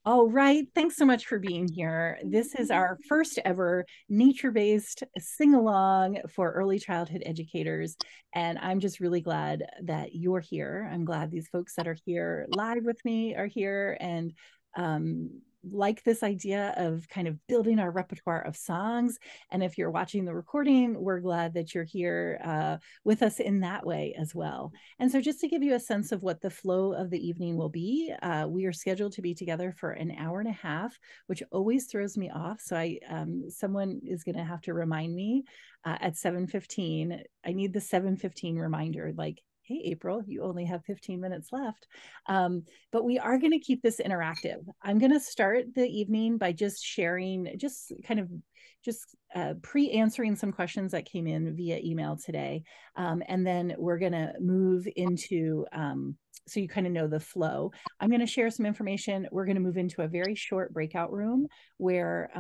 All right. Thanks so much for being here. This is our first ever nature-based sing-along for early childhood educators. And I'm just really glad that you're here. I'm glad these folks that are here live with me are here and like this idea of kind of building our repertoire of songs. And if you're watching the recording, we're glad that you're here with us in that way as well. And so just to give you a sense of what the flow of the evening will be, we are scheduled to be together for an hour and a half, which always throws me off. So someone is going to have to remind me at 7:15. I need the 7:15 reminder, like, hey, April, you only have 15 minutes left. But we are going to keep this interactive. I'm going to start the evening by just sharing, just kind of pre-answering some questions that came in via email today. And then we're going to move into, so you kind of know the flow. I'm going to share some information. We're going to move into a very short breakout room where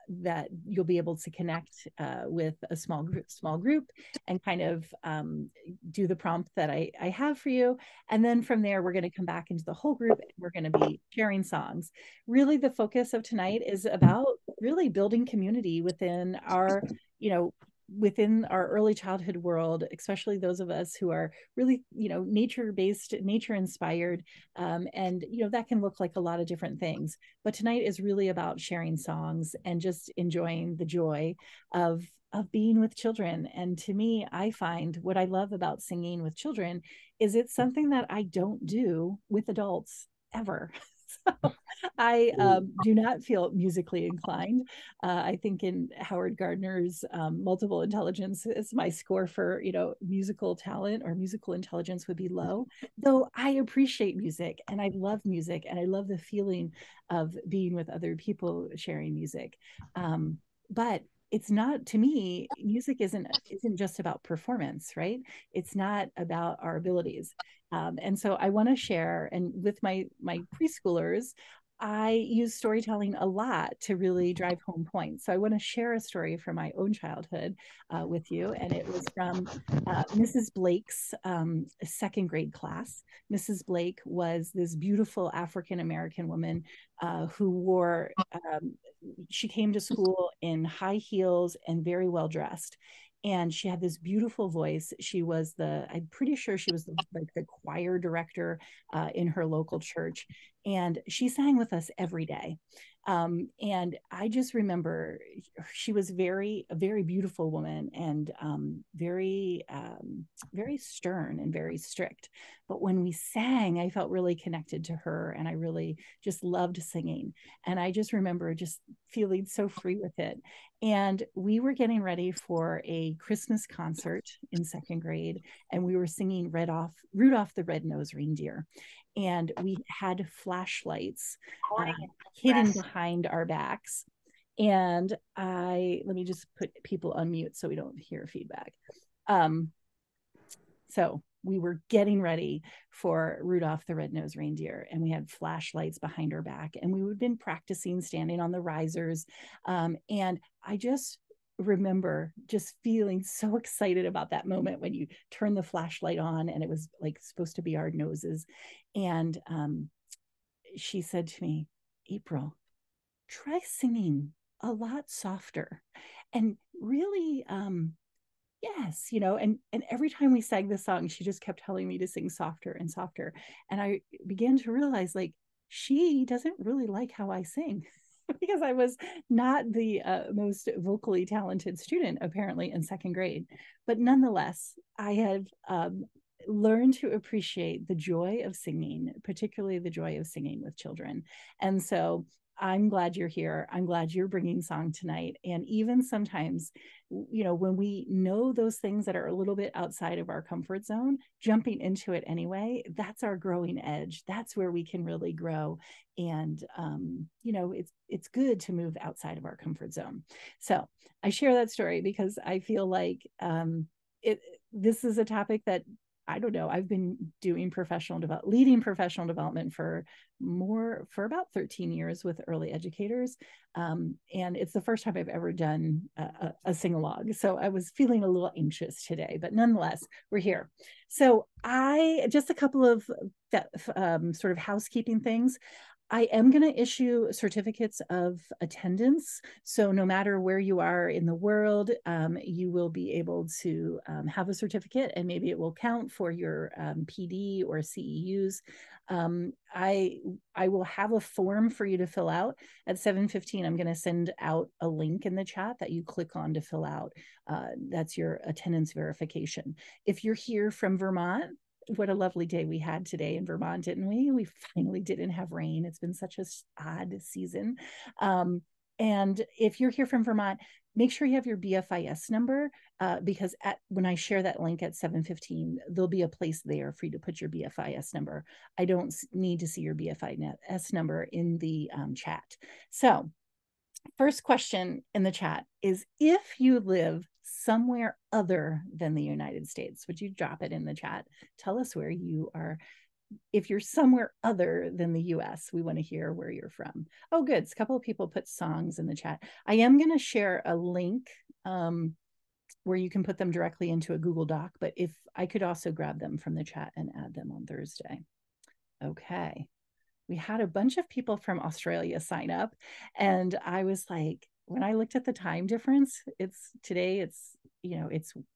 that you'll be able to connect with a small group and kind of do the prompt that I have for you. And then from there, we're going to come back into the whole group and we're going to be sharing songs. Really, the focus of tonight is about really building community within our, within our early childhood world, especially those of us who are really, nature-based, nature-inspired. And, that can look like a lot of different things. But tonight is really about sharing songs and just enjoying the joy of being with children. And to me, I find what I love about singing with children is it's something that I don't do with adults ever. So I do not feel musically inclined. I think in Howard Gardner's multiple intelligence, is my score for, musical talent or musical intelligence would be low, though I appreciate music and I love music and I love the feeling of being with other people sharing music. But it's not, to me, music isn't just about performance, right? It's not about our abilities. And so I want to share, and with my preschoolers, I use storytelling a lot to really drive home points. So I want to share a story from my own childhood with you, and it was from Mrs. Blake's second grade class. Mrs. Blake was this beautiful African American woman who wore. She came to school in high heels and very well dressed, and she had this beautiful voice. She was I'm pretty sure she was like the choir director in her local church, and she sang with us every day. And I just remember she was a very beautiful woman and very stern and very strict. But when we sang, I felt really connected to her and I really just loved singing. And I just remember just feeling so free with it. And we were getting ready for a Christmas concert in second grade, and we were singing Rudolph the Red-Nosed Reindeer. And we had flashlights hidden behind our backs. And let me just put people on mute so we don't hear feedback. So we were getting ready for Rudolph the Red-Nosed Reindeer, and we had flashlights behind our back, and we had been practicing standing on the risers. And I just remember just feeling so excited about that moment when you turn the flashlight on and it was like supposed to be our noses. And she said to me, April, try singing a lot softer. And really, yes, and every time we sang the song, she just kept telling me to sing softer and softer. And I began to realize, like, she doesn't really like how I sing. Because I was not the most vocally talented student, apparently, in second grade. But nonetheless, I have learned to appreciate the joy of singing, particularly the joy of singing with children. And so I'm glad you're here. I'm glad you're bringing song tonight. And even sometimes, when we know those things that are a little bit outside of our comfort zone, jumping into it anyway, that's our growing edge. That's where we can really grow. And, it's good to move outside of our comfort zone. So I share that story because I feel like this is a topic that, I don't know, I've been doing leading professional development for about 13 years with early educators. And it's the first time I've ever done a sing-along. So I was feeling a little anxious today, but nonetheless, we're here. So just a couple of sort of housekeeping things. I am going to issue certificates of attendance. So no matter where you are in the world, you will be able to have a certificate, and maybe it will count for your PD or CEUs. I will have a form for you to fill out at 7:15. I'm going to send out a link in the chat that you click on to fill out. That's your attendance verification. If you're here from Vermont, what a lovely day we had today in Vermont, didn't we? We finally didn't have rain. It's been such a odd season. And if you're here from Vermont, make sure you have your BFIS number, because when I share that link at 7:15, there'll be a place there for you to put your BFIS number. I don't need to see your BFIS number in the chat. So first question in the chat is, if you live somewhere other than the United States, would you drop it in the chat? Tell us where you are. If you're somewhere other than the US, we want to hear where you're from. Oh, good. A couple of people put songs in the chat. I am going to share a link where you can put them directly into a Google Doc, but if I could also grab them from the chat and add them on Thursday. Okay. We had a bunch of people from Australia sign up, and I was like, when I looked at the time difference, it's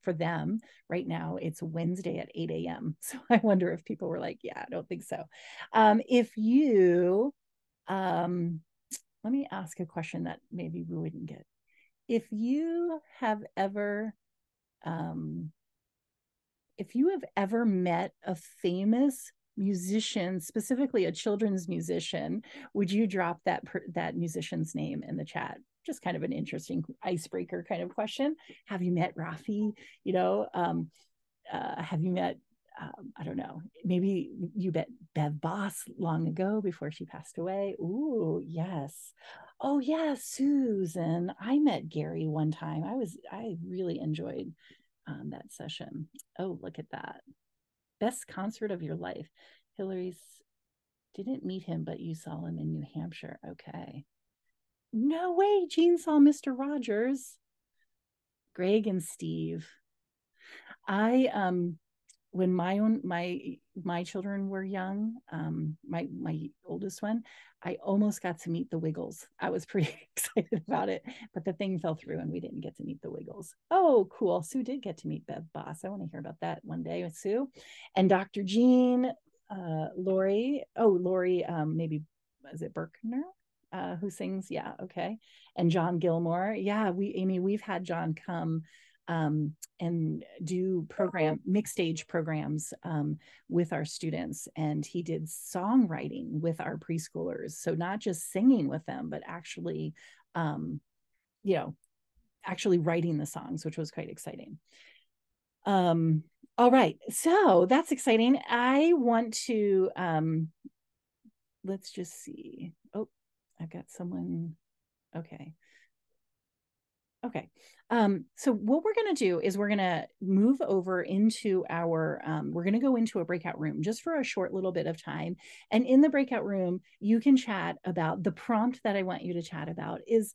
for them right now, it's Wednesday at 8 a.m. So I wonder if people were like, yeah, I don't think so. If you, let me ask a question that maybe we wouldn't get. If you have ever met a famous musician, specifically a children's musician, would you drop that musician's name in the chat? Just kind of an interesting icebreaker kind of question. Have you met Rafi? Have you met, I don't know, maybe you met Bev Boss long ago before she passed away. Ooh, yes. Oh yeah, Susan. I met Gary one time. I really enjoyed that session. Oh, look at that. Best concert of your life. Hillary's didn't meet him, but you saw him in New Hampshire. Okay. No way, Jean saw Mr. Rogers. Greg and Steve. I when my children were young, my oldest one, I almost got to meet the Wiggles. I was pretty excited about it, but the thing fell through and we didn't get to meet the Wiggles. Oh, cool. Sue did get to meet Bev Boss. I want to hear about that one day with Sue. And Dr. Jean, Lori, maybe, is it Berkner? Who sings? Yeah, okay. And John Gilmore. Yeah, we've had John come and do mixed stage programs with our students, and he did songwriting with our preschoolers. So not just singing with them, but actually writing the songs, which was quite exciting. All right, so that's exciting. I want to let's just see. Oh, I've got someone. Okay. So what we're going to do is we're going to move over into we're going to go into a breakout room just for a short little bit of time. And in the breakout room, you can chat about the prompt that I want you to chat about is,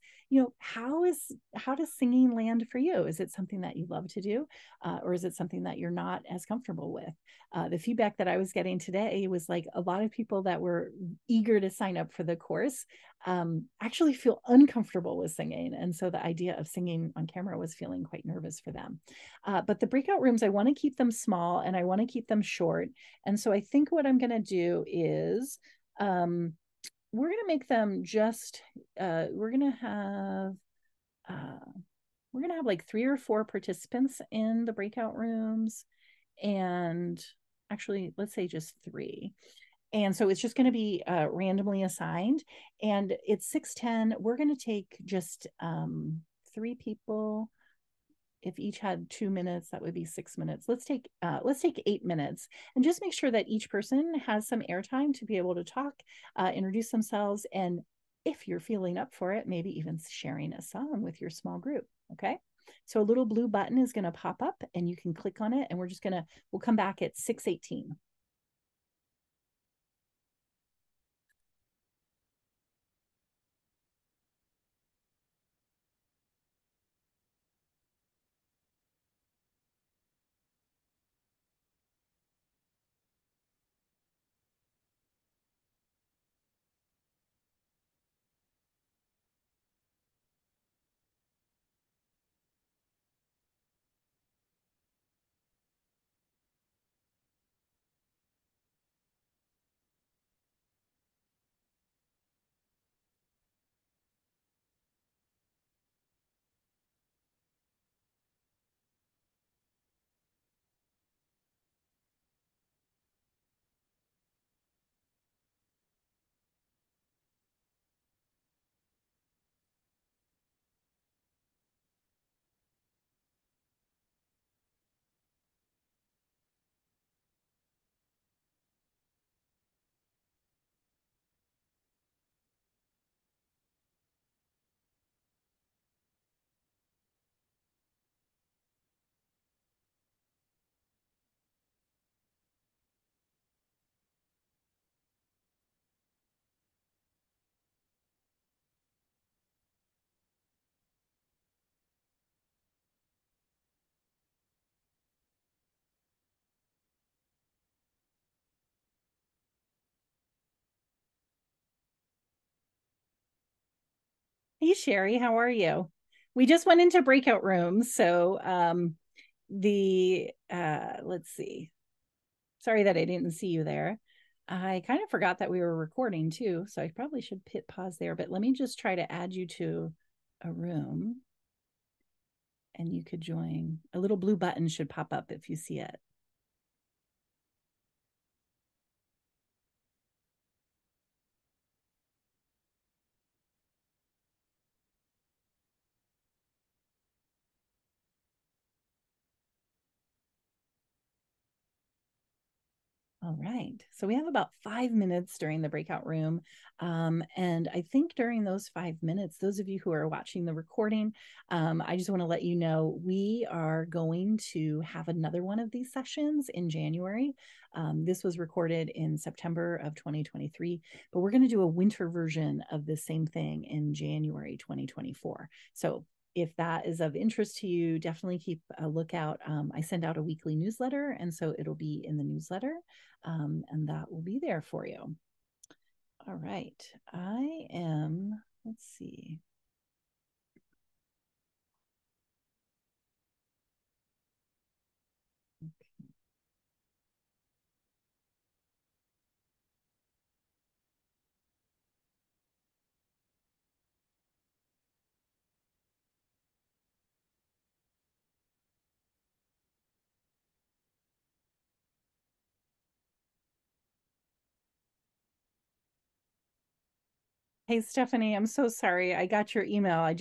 how does singing land for you? Is it something that you love to do? Or is it something that you're not as comfortable with? The feedback that I was getting today was like a lot of people that were eager to sign up for the course actually feel uncomfortable with singing. And so the idea of singing on camera was feeling quite nervous for them. But the breakout rooms, I want to keep them small and I want to keep them short. And so I think what I'm going to do is we're going to make them just, we're going to have like 3 or 4 participants in the breakout rooms. And actually, let's say just 3. And so it's just going to be randomly assigned. And it's 6:10. We're going to take just 3 people. If each had 2 minutes, that would be 6 minutes. Let's take 8 minutes, and just make sure that each person has some airtime to be able to talk, introduce themselves, and if you're feeling up for it, maybe even sharing a song with your small group. Okay. So a little blue button is going to pop up and you can click on it, and we'll come back at 6:18. Hey, Sherry, how are you? We just went into breakout rooms. So let's see. Sorry that I didn't see you there. I kind of forgot that we were recording too. So I probably should hit pause there, but let me just try to add you to a room and you could join. A little blue button should pop up if you see it. All right. So we have about 5 minutes during the breakout room. And I think during those 5 minutes, those of you who are watching the recording, I just want to let you know we are going to have another one of these sessions in January. This was recorded in September of 2023, but we're going to do a winter version of the same thing in January 2024. So if that is of interest to you, definitely keep a lookout. I send out a weekly newsletter, and so it'll be in the newsletter. And that will be there for you. All right. Let's see. Okay. Hey, Stephanie, I'm so sorry. I got your email. I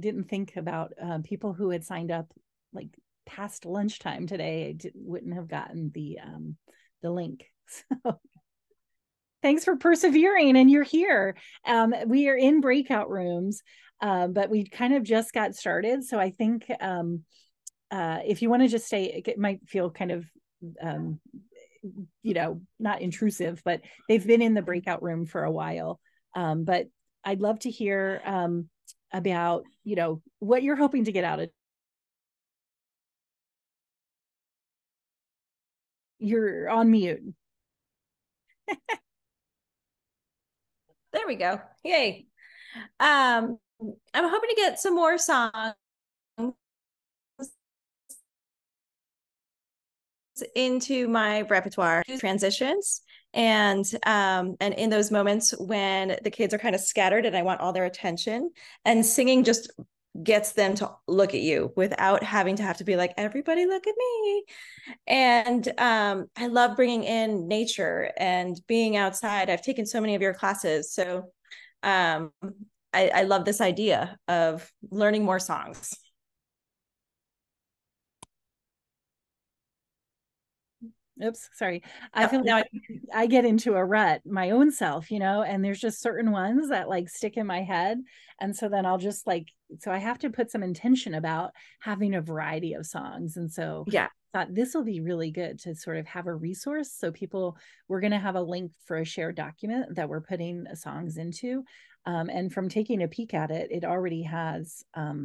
didn't think about people who had signed up like past lunchtime today. Wouldn't have gotten the link. So thanks for persevering, and you're here. We are in breakout rooms, but we kind of just got started. So I think if you want to just stay, it might feel kind of not intrusive, but they've been in the breakout room for a while. But I'd love to hear about, what you're hoping to get out of. You're on mute. There we go. Yay. I'm hoping to get some more songs into my repertoire transitions, and in those moments when the kids are kind of scattered and I want all their attention, and singing just gets them to look at you without having to have to be like, everybody look at me. And I love bringing in nature and being outside. I've taken so many of your classes, so I love this idea of learning more songs. Oops, sorry. I feel like I get into a rut my own self, and there's just certain ones that like stick in my head. And so then I'll just so I have to put some intention about having a variety of songs. And so yeah, I thought this will be really good to sort of have a resource. So we're going to have a link for a shared document that we're putting songs into. And from taking a peek at it, it already has a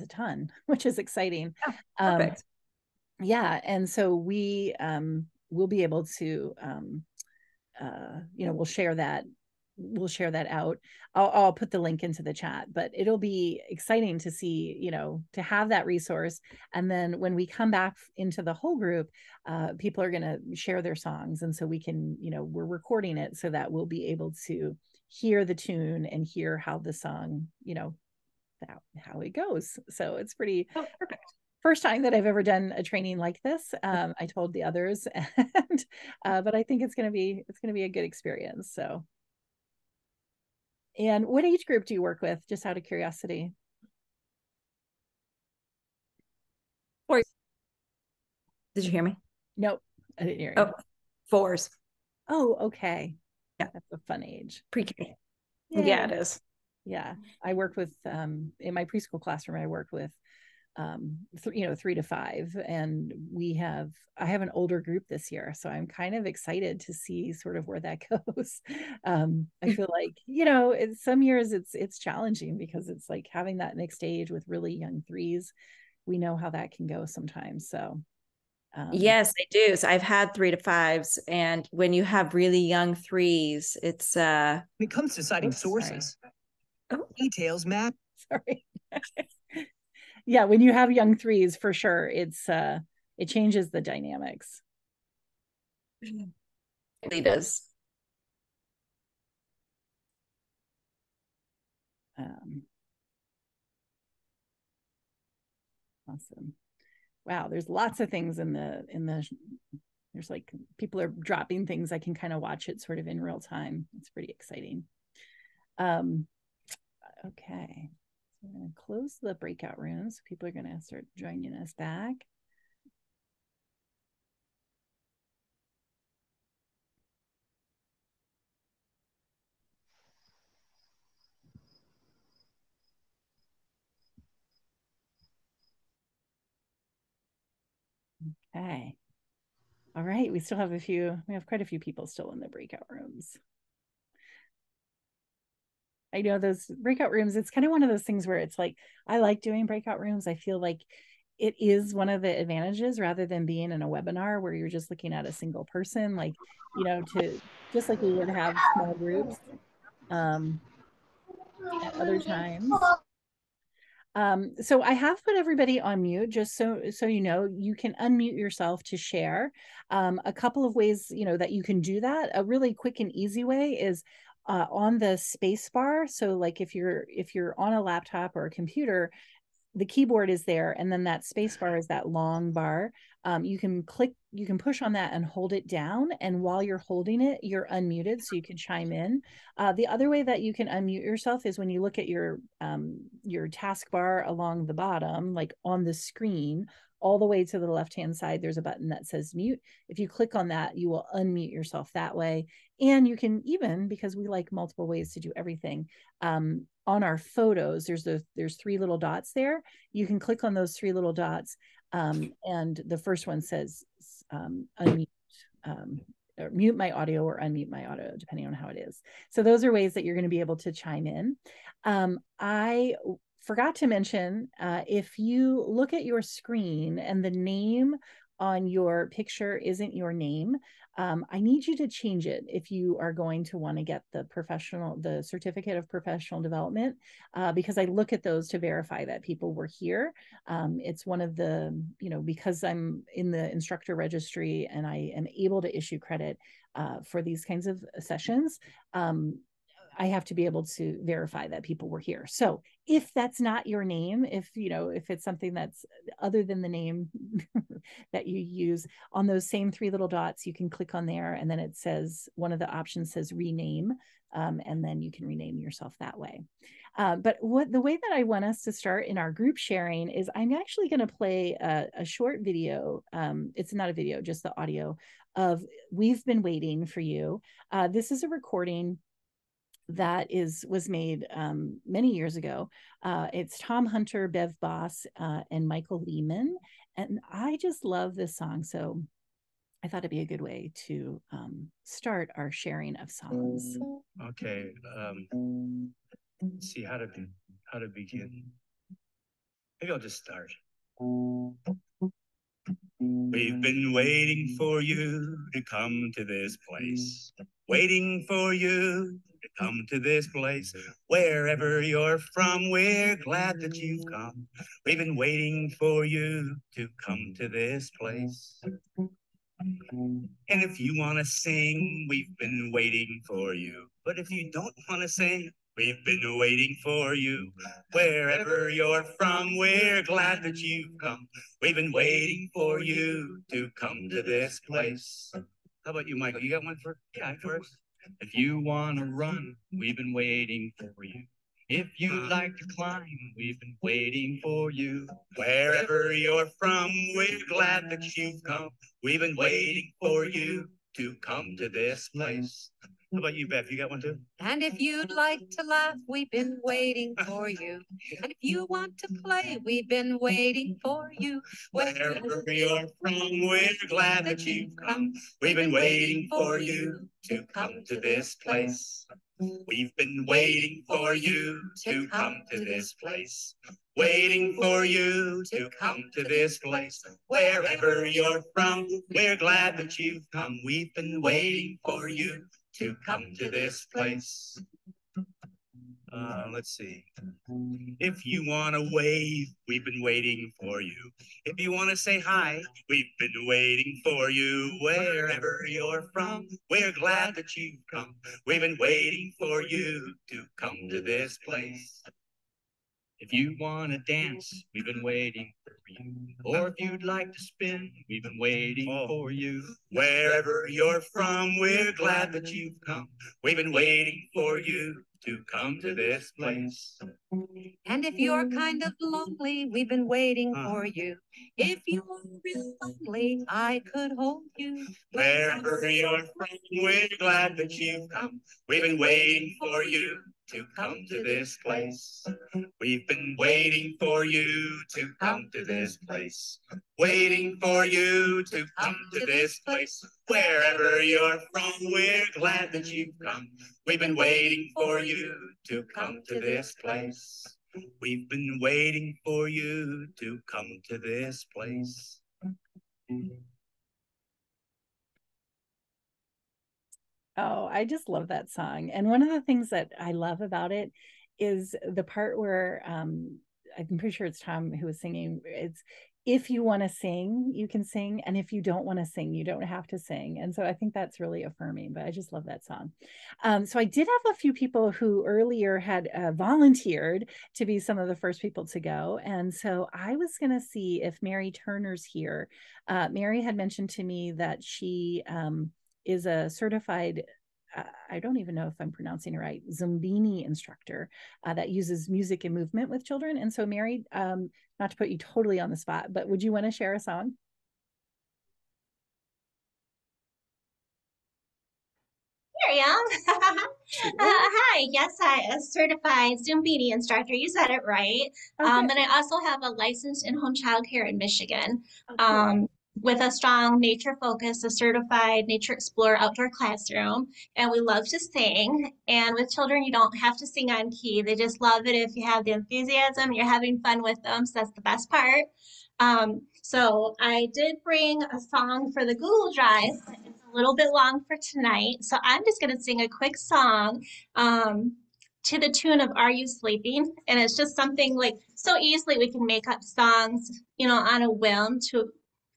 ton, which is exciting. oh, perfect. Yeah, and so we will be able to we'll share that out. I'll put the link into the chat, but it'll be exciting to see, to have that resource. And then when we come back into the whole group, people are going to share their songs, and so we can, we're recording it so that we'll be able to hear the tune and hear how the song, how it goes. So it's pretty Perfect. First time that I've ever done a training like this. I told the others, and but I think it's going to be a good experience. So, and what age group do you work with? Just out of curiosity. Fours. Did you hear me? Nope, I didn't hear you. Oh, fours. Oh, okay. Yeah, that's a fun age. Pre-K. Yay. Yeah, it is. Yeah, I work with in my preschool classroom. I work with 3 to 5, and I have an older group this year, so I'm kind of excited to see sort of where that goes. I feel like some years it's challenging because it's like having that mixed age with really young threes. We know how that can go sometimes. So yes, I do. So I've had 3 to 5s, and when you have really young threes, it's when it comes to citing sources. Details map. Sorry. Yeah, when you have young threes, for sure, it changes the dynamics. It really does. Awesome. Wow, there's lots of things in the there's like people are dropping things. I can kind of watch it sort of in real time. It's pretty exciting. Okay, so we're going to close the breakout rooms. People are going to start joining us back. Okay. All right, we have quite a few people still in the breakout rooms. I know those breakout rooms, it's kind of one of those things where it's like, I like doing breakout rooms. I feel like it is one of the advantages rather than being in a webinar where you're just looking at a single person, like, to just like we would have small groups at other times. So I have put everybody on mute just so you know, you can unmute yourself to share. A couple of ways, that you can do that. A really quick and easy way is on the space bar. So like if you're on a laptop or a computer, the keyboard is there, and then that space bar is that long bar. You can push on that and hold it down, and while you're holding it, you're unmuted, so you can chime in. The other way that you can unmute yourself is when you look at your taskbar along the bottom, like on the screen, all the way to the left-hand side, there's a button that says mute. If you click on that, you will unmute yourself that way. And you can even, because we like multiple ways to do everything, on our photos, there's three little dots there. You can click on those three little dots, and the first one says unmute, or mute my audio or unmute my audio, depending on how it is. So those are ways that you're going to be able to chime in. I forgot to mention, if you look at your screen and the name on your picture isn't your name, I need you to change it if you are going to want to get the certificate of professional development, because I look at those to verify that people were here. It's one of the, because I'm in the instructor registry and I am able to issue credit for these kinds of sessions. I have to be able to verify that people were here. So if that's not your name, if it's something that's other than the name that you use, on those same three little dots, you can click on there, and then it says, one of the options says rename, and then you can rename yourself that way. But the way that I want us to start in our group sharing is I'm actually going to play a short video. It's not a video, just the audio of "We've Been Waiting for You." This is a recording that was made many years ago. It's Tom Hunter, Bev Boss, and Michael Lehman. And I just love this song. So I thought it'd be a good way to start our sharing of songs. Okay. Let's see how to begin. Maybe I'll just start. We've been waiting for you to come to this place. Waiting for you to come to this place. Wherever you're from, we're glad that you've come. We've been waiting for you to come to this place. And if you want to sing, we've been waiting for you. But if you don't want to sing, we've been waiting for you. Wherever you're from, we're glad that you've come. We've been waiting for you to come to this place. How about you, Michael? You got one first? If you want to run, we've been waiting for you. If you'd like to climb, we've been waiting for you. Wherever you're from, we're glad that you've come. We've been waiting for you to come to this place. How about you, Beth? You got one too? And if you'd like to laugh, we've been waiting for you. And if you want to play, we've been waiting for you. Wherever you're from, we're glad that you've come. We've been waiting for you to come to this place. We've been waiting for you to come to this place. Waiting for you to come to this place. Wherever you're from, we're glad that you've come. We've been waiting for you to come to this place. Let's see. If you want to wave, we've been waiting for you. If you want to say hi, we've been waiting for you. Wherever you're from, we're glad that you've come. We've been waiting for you to come to this place. If you want to dance, we've been waiting for you. Or if you'd like to spin, we've been waiting for you. Wherever you're from, we're glad that you've come. We've been waiting for you to come to this place. And if you're kind of lonely, we've been waiting for you. If you're real lonely, I could hold you. Wherever you're from, we're glad that you've come. We've been waiting for you to come to this place. We've been waiting for you to come to this place. Waiting for you to come to this place. Wherever you're from, we're glad that you've come. We've been waiting for you to come to this place. We've been waiting for you to come to this place. Oh, I just love that song. And one of the things that I love about it is the part where I'm pretty sure it's Tom who was singing. It's if you want to sing, you can sing. And if you don't want to sing, you don't have to sing. And so I think that's really affirming, but I just love that song. So I did have a few people who earlier had volunteered to be some of the first people to go. And so I was going to see if Mary Turner's here. Mary had mentioned to me that she is a certified, I don't even know if I'm pronouncing it right, Zumbini instructor that uses music and movement with children. And so Mary, not to put you totally on the spot, but would you want to share a song? Here I am. Hi, yes, I a certified Zumbini instructor. You said it right. And I also have a licensed in-home childcare in Michigan. With a strong nature focus, a certified nature explorer outdoor classroom, and we love to sing. And with children, you don't have to sing on key. They just love it if you have the enthusiasm, you're having fun with them. So that's the best part. So I did bring a song for the Google Drive. It's a little bit long for tonight. So I'm just going to sing a quick song to the tune of Are You Sleeping? And it's just something like so easily we can make up songs, on a whim to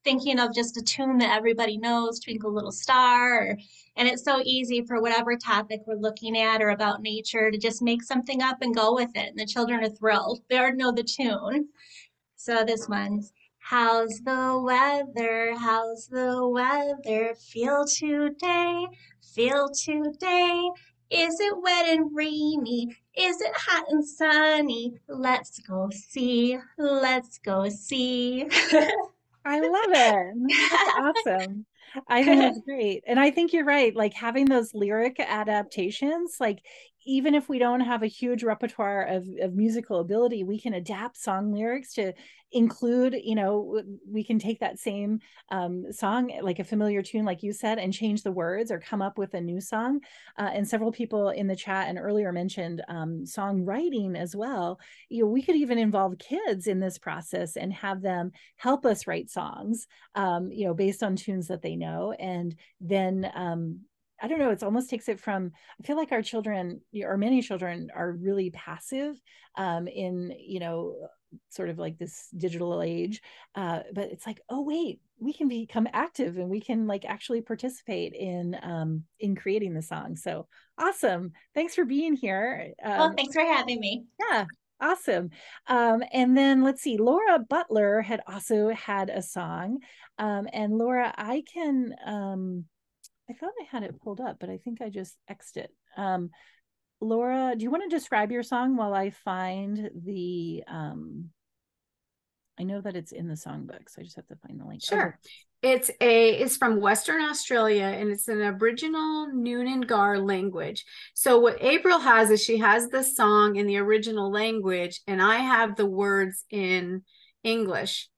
thinking of just a tune that everybody knows, Twinkle Little Star, and it's so easy for whatever topic we're looking at or about nature to just make something up and go with it. And the children are thrilled. They already know the tune. So this one's, how's the weather? How's the weather? Feel today? Feel today? Is it wet and rainy? Is it hot and sunny? Let's go see. Let's go see. I love it. That's awesome. I think that's great. And I think you're right. Like having those lyric adaptations, like even if we don't have a huge repertoire of musical ability, we can adapt song lyrics to include, we can take that same song, like a familiar tune, like you said, and change the words or come up with a new song. And several people in the chat and earlier mentioned songwriting as well. We could even involve kids in this process and have them help us write songs, based on tunes that they know. And then I don't know, it almost takes it from, I feel like our children, or many children, are really passive in, sort of like this digital age. But it's like, oh, wait, we can become active and we can like actually participate in creating the song. So awesome. Thanks for being here. Well, thanks for having me. Yeah. Awesome. And then let's see, Laura Butler had also had a song. And Laura, I thought I had it pulled up, but I think I just X'd it. Laura, do you want to describe your song while I find the, I know that it's in the songbook, so I just have to find the link. Sure. Okay. It's from Western Australia, and it's an Aboriginal Noongar language. So what April has is she has the song in the original language, and I have the words in English.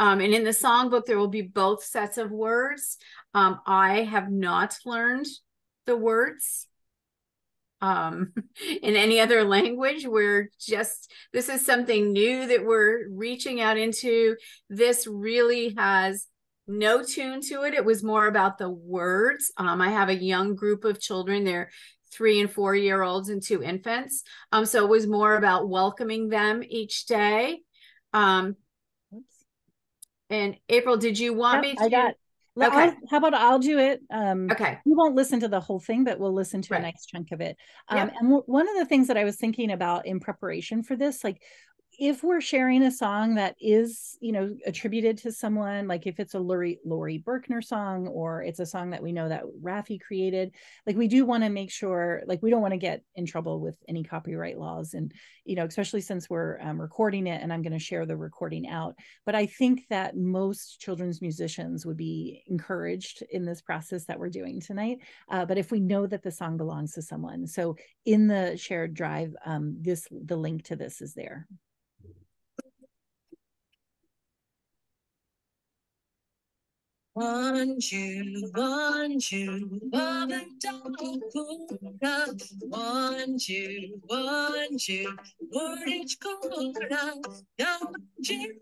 And in the songbook, there will be both sets of words. I have not learned the words in any other language. This is something new that we're reaching out into. This really has no tune to it. It was more about the words. I have a young group of children. They're 3 and 4-year-olds and 2 infants. So it was more about welcoming them each day. And April, did you want me to? I got. Okay. How about I'll do it? Okay. We won't listen to the whole thing, but we'll listen to a nice chunk of it. And one of the things that I was thinking about in preparation for this, like, if we're sharing a song that is, attributed to someone, like if it's a Laurie Berkner song, or it's a song that we know that Raffi created, like we do want to make sure, like we don't want to get in trouble with any copyright laws, and especially since we're recording it, and I'm going to share the recording out. But I think that most children's musicians would be encouraged in this process that we're doing tonight. But if we know that the song belongs to someone, so in the shared drive, the link to this is there. One, two, Baba Dakura. 1, 2, 1, 2, Bordage Kora. No, Jina,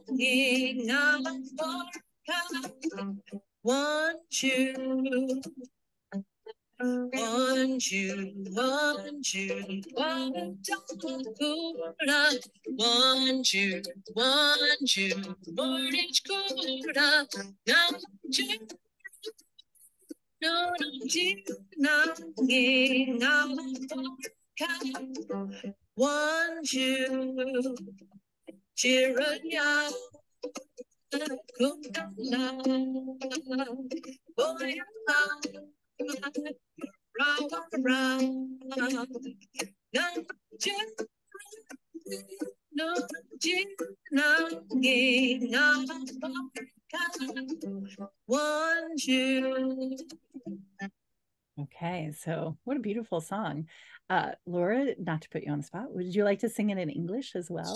Ginga, 1, 2. 1, 2, 1, 2, Baba Dakura. 1, 2, 1, 2, Bordage Kora. No, Jina, Ginga, 1, 2, Chiraya, Kundala, Boya, Rawa, no, Jina, Ginga, 1, 2. Okay, so what a beautiful song. Laura, not to put you on the spot, would you like to sing it in English as well?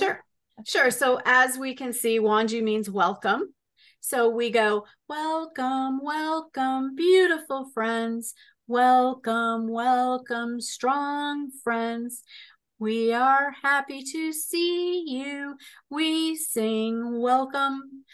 Sure. So as we can see, Wanju means welcome. So we go, welcome, welcome, beautiful friends. Welcome, welcome, strong friends. We are happy to see you. We sing welcome.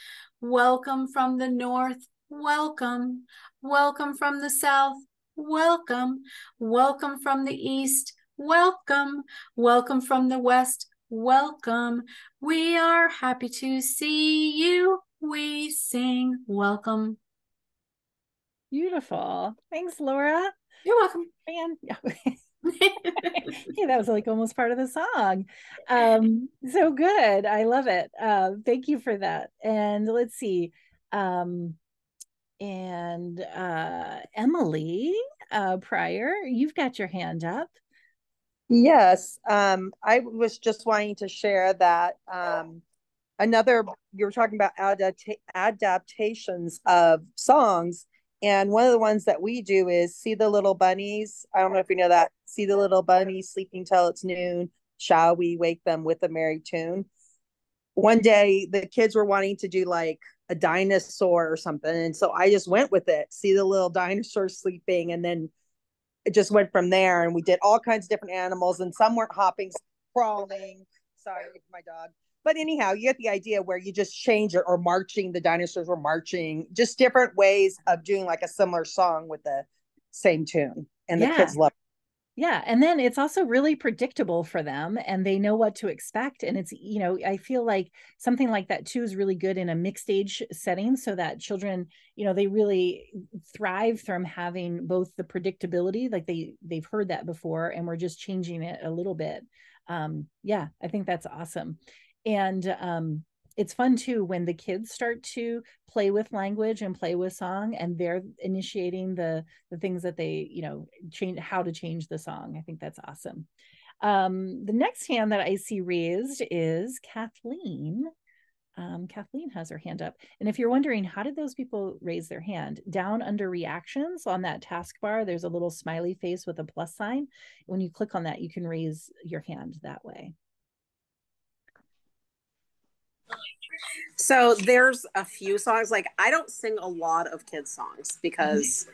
Welcome from the north. Welcome. Welcome from the south. Welcome. Welcome from the east. Welcome. Welcome from the west. Welcome. We are happy to see you. We sing welcome. Beautiful. Thanks, Laura. You're welcome. Yeah, that was like almost part of the song. So good. I love it. Thank you for that. And let's see. Emily Pryor, you've got your hand up. Yes. I was just wanting to share that you were talking about adaptations of songs. And one of the ones that we do is See the Little Bunnies. I don't know if you know that. See the little bunnies sleeping till it's noon. Shall we wake them with a merry tune? One day the kids were wanting to do like a dinosaur or something. And so I just went with it. See the little dinosaurs sleeping. And then it just went from there. And we did all kinds of different animals. And some weren't hopping, crawling. Sorry, my dog. But anyhow, you get the idea where you just change it, or marching. The dinosaurs were marching. Just different ways of doing like a similar song with the same tune. And the kids love it. Yeah. And then it's also really predictable for them, and they know what to expect. And it's, I feel like something like that too is really good in a mixed age setting, so that children, they really thrive from having both the predictability, like they've heard that before, and we're just changing it a little bit. Yeah, I think that's awesome. And it's fun too when the kids start to play with language and play with song, and they're initiating the things that they, change, how to change the song. I think that's awesome. The next hand that I see raised is Kathleen. Kathleen has her hand up. And if you're wondering, how did those people raise their hand? Down under reactions on that taskbar, there's a little smiley face with a plus sign. When you click on that, you can raise your hand that way. So there's a few songs, like I don't sing a lot of kids songs because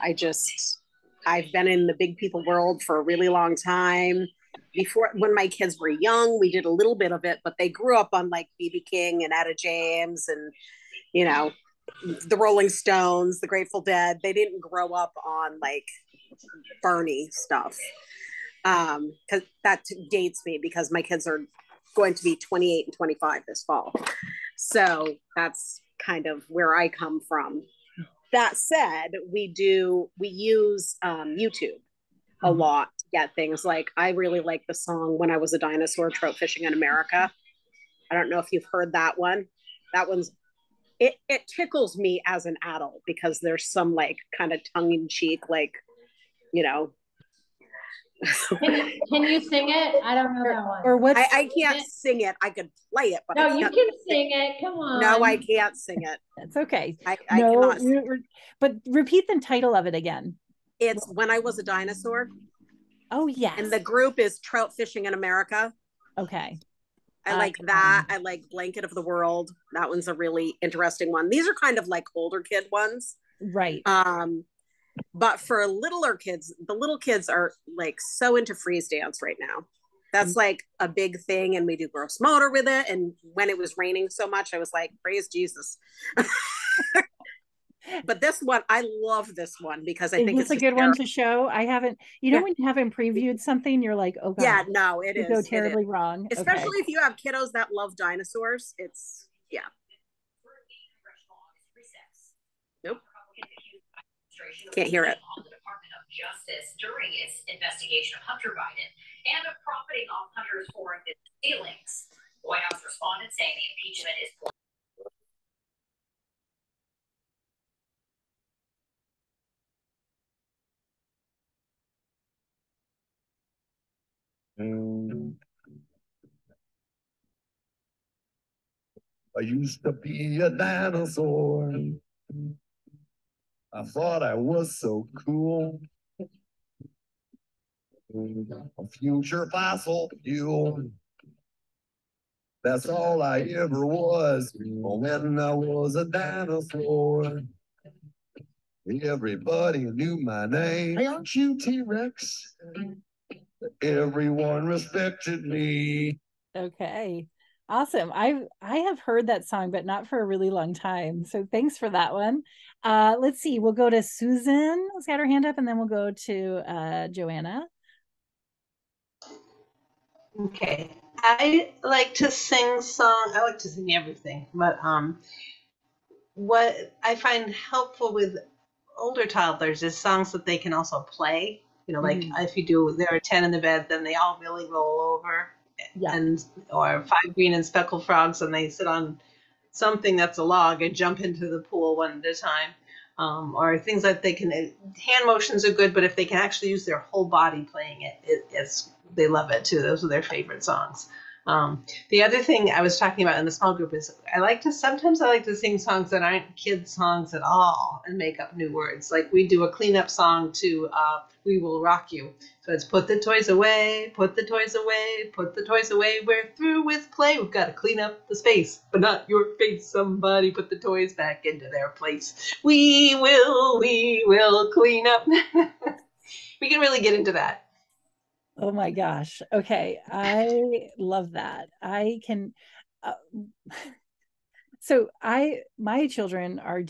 I've been in the big people world for a really long time. Before, when my kids were young, we did a little bit of it, but they grew up on like BB King and Etta James and, the Rolling Stones, the Grateful Dead. They didn't grow up on like Barney stuff. Because that dates me because my kids are going to be 28 and 25 this fall. So that's kind of where I come from. That said, we use YouTube a lot to get things. Like I really like the song When I Was a Dinosaur, Trout Fishing in America. I don't know if you've heard that one. That one's it tickles me as an adult because there's some like kind of tongue-in-cheek, like, you know. Can you sing it? I don't know that one. Or what? I can't sing it. I could play it, but no, you can sing it. Come on. No, I can't sing it. That's okay. I cannot. But repeat the title of it again. It's When I Was a Dinosaur. Oh yes. And the group is Trout Fishing in America. Okay. I like that. I like Blanket of the World. That one's a really interesting one. These are kind of like older kid ones. Right. But for littler kids, the little kids are like so into freeze dance right now. That's like a big thing. And we do gross motor with it. And when it was raining so much, I was like, praise Jesus. But this one, I love this one because I think it's a good one to show. I haven't, when you haven't previewed something, you're like, oh God. Yeah, no, it is. Go terribly wrong. Especially if you have kiddos that love dinosaurs. It's, yeah. Nope. Can't hear it. Department of Justice during its investigation of Hunter Biden and of profiting off Hunter's foreign dealings. White House responded saying the impeachment is I used to be a dinosaur. I thought I was so cool. A future fossil fuel. That's all I ever was when I was a dinosaur. Everybody knew my name. Hey, aren't you T-Rex? Everyone respected me. Okay. Awesome. I have heard that song, but not for a really long time. So thanks for that one. Let's see. We'll go to Susan. Let's get her hand up, and then we'll go to Joanna. Okay. I like to sing songs. I like to sing everything, but what I find helpful with older toddlers is songs that they can also play. Like if you do, there are 10 in the bed, then they all really roll over. Yeah. Or 5 green and speckled frogs, and they sit on something that's a log and jump into the pool one at a time. Or things that they can, hand motions are good, but if they can actually use their whole body playing it, they love it too. Those are their favorite songs. The other thing I was talking about in the small group is sometimes I like to sing songs that aren't kids songs at all and make up new words. Like we do a cleanup song to We Will Rock You. So it's put the toys away, put the toys away, put the toys away. We're through with play. We've got to clean up the space, but not your face. Somebody put the toys back into their place. We will clean up. We can really get into that. Oh my gosh. Okay. I love that. I can, so my children are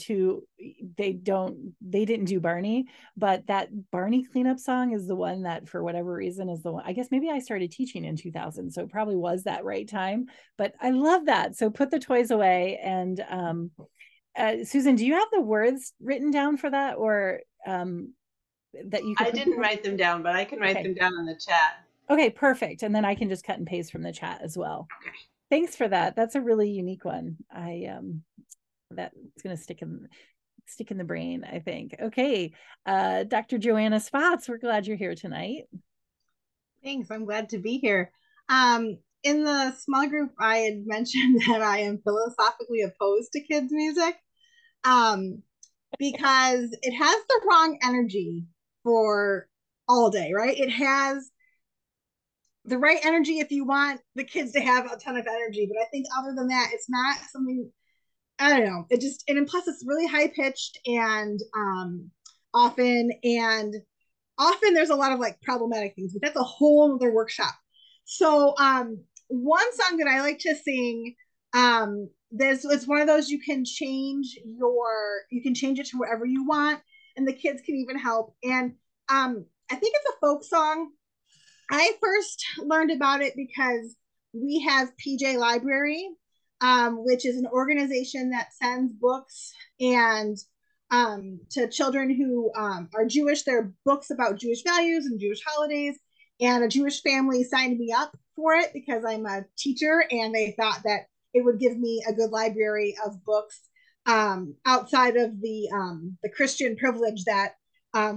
they didn't do Barney, but that Barney cleanup song is the one that for whatever reason is the one, I guess maybe I started teaching in 2000. So it probably was that right time, but I love that. So put the toys away. And Susan, do you have the words written down for that, or that you could I didn't write them down, but I can write them down in the chat. Okay, perfect. And then I can just cut and paste from the chat as well. Okay. Thanks for that. That's a really unique one. That's going to stick in the brain, I think. Okay. Dr. Joanna Spots, we're glad you're here tonight. Thanks. I'm glad to be here. In the small group, I had mentioned that I am philosophically opposed to kids' music because it has the wrong energy for all day, right? It has the right energy if you want the kids to have a ton of energy, but I think other than that, it's not something, I don't know. And plus it's really high pitched and often there's a lot of like problematic things, but that's a whole other workshop. So one song that I like to sing it's one of those you can change it to wherever you want, and the kids can even help. And I think it's a folk song. I first learned about it because we have PJ Library, which is an organization that sends books and to children who are Jewish. They're books about Jewish values and Jewish holidays. And a Jewish family signed me up for it because I'm a teacher, and they thought that it would give me a good library of books outside of the Christian privilege that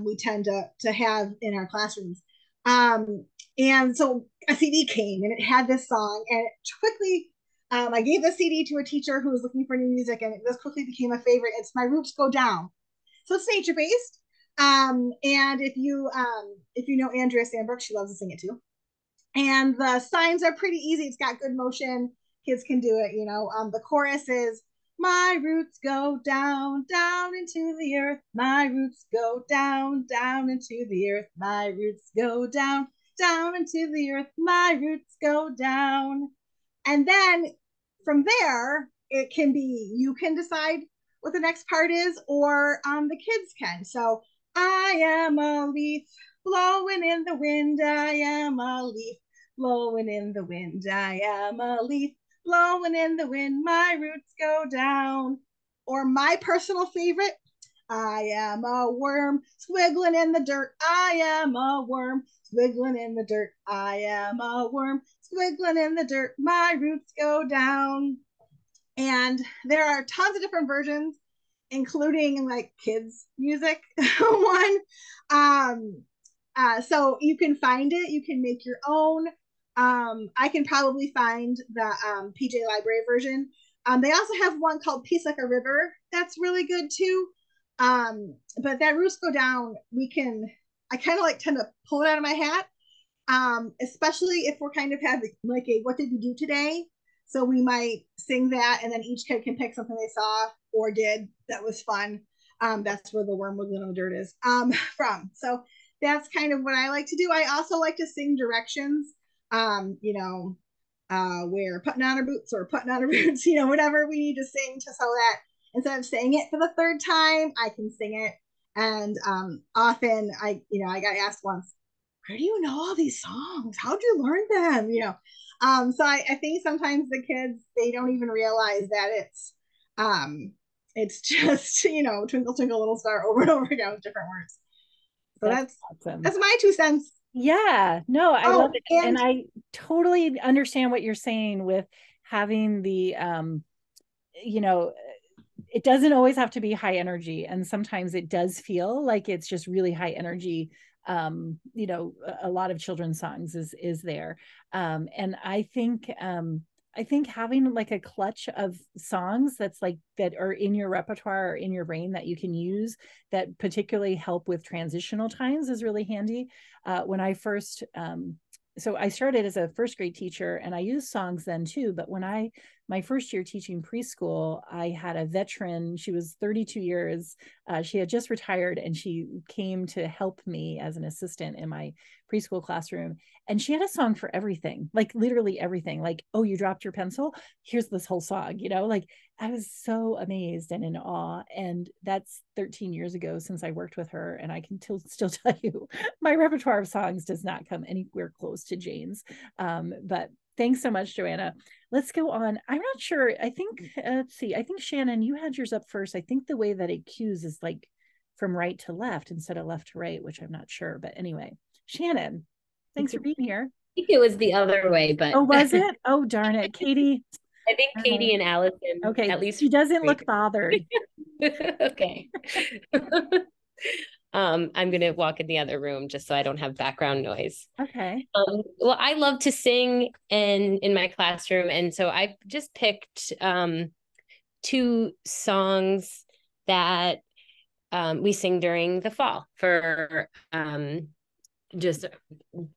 we tend to have in our classrooms. And so a CD came and it had this song, and it quickly, I gave the CD to a teacher who was looking for new music, and this quickly became a favorite. It's My Roots Go Down. So it's nature based. And if you know Andrea Sandberg, she loves to sing it too. And the signs are pretty easy. It's got good motion. Kids can do it, you know. The chorus is, my roots go down, down into the earth. My roots go down, down into the earth. My roots go down, down into the earth. My roots go down. And then from there, it can be, you can decide what the next part is, or the kids can. So I am a leaf blowing in the wind. I am a leaf blowing in the wind. I am a leaf blowing in the wind. My roots go down. Or my personal favorite, I am a worm squiggling in the dirt. I am a worm squiggling in the dirt. I am a worm squiggling in the dirt. My roots go down. And there are tons of different versions, including like kids music one. So you can find it, you can make your own. I can probably find the PJ Library version. They also have one called Peace Like a River that's really good too. But that Roots Go Down, I kind of like tend to pull it out of my hat, especially if we're kind of having like a what did we do today? So we might sing that, and then each kid can pick something they saw or did that was fun. That's where the worm wiggling in the dirt is from. So that's kind of what I like to do. I also like to sing directions, we're putting on our boots or putting on our boots, whatever we need to sing so that instead of saying it for the third time, I can sing it. And often I got asked once, where do you know all these songs? How'd you learn them? So I think sometimes the kids, they don't even realize that it's just, twinkle, twinkle, little star over and over again with different words. So that's awesome. That's my 2 cents. Yeah, no, I love it. And I totally understand what you're saying with having the, it doesn't always have to be high energy. And sometimes it does feel like it's just really high energy. A lot of children's songs is there. And I think having like a clutch of songs that are in your repertoire or in your brain that you can use that particularly help with transitional times is really handy. When I first, so I started as a first grade teacher, and I used songs then too. But when my first year teaching preschool, I had a veteran. She was 32 years. She had just retired, and she came to help me as an assistant in my preschool classroom. And she had a song for everything, like literally everything. Like, oh, you dropped your pencil? Here's this whole song, like I was so amazed and in awe. And that's 13 years ago since I worked with her. And I can still tell you my repertoire of songs does not come anywhere close to Jane's. But thanks so much, Joanna. Let's go on. I'm not sure. I think, let's see. I think Shannon, you had yours up first. I think the way that it cues is like from right to left instead of left to right, which I'm not sure. But anyway, Shannon, thanks for being here. I think it was the other way, but. Oh, was it? Oh, darn it. Katie. I think Katie and Allison. Okay. At least she doesn't look bothered. Okay. I'm going to walk in the other room just so I don't have background noise. Okay. Well, I love to sing in my classroom. And so I just picked 2 songs that we sing during the fall for just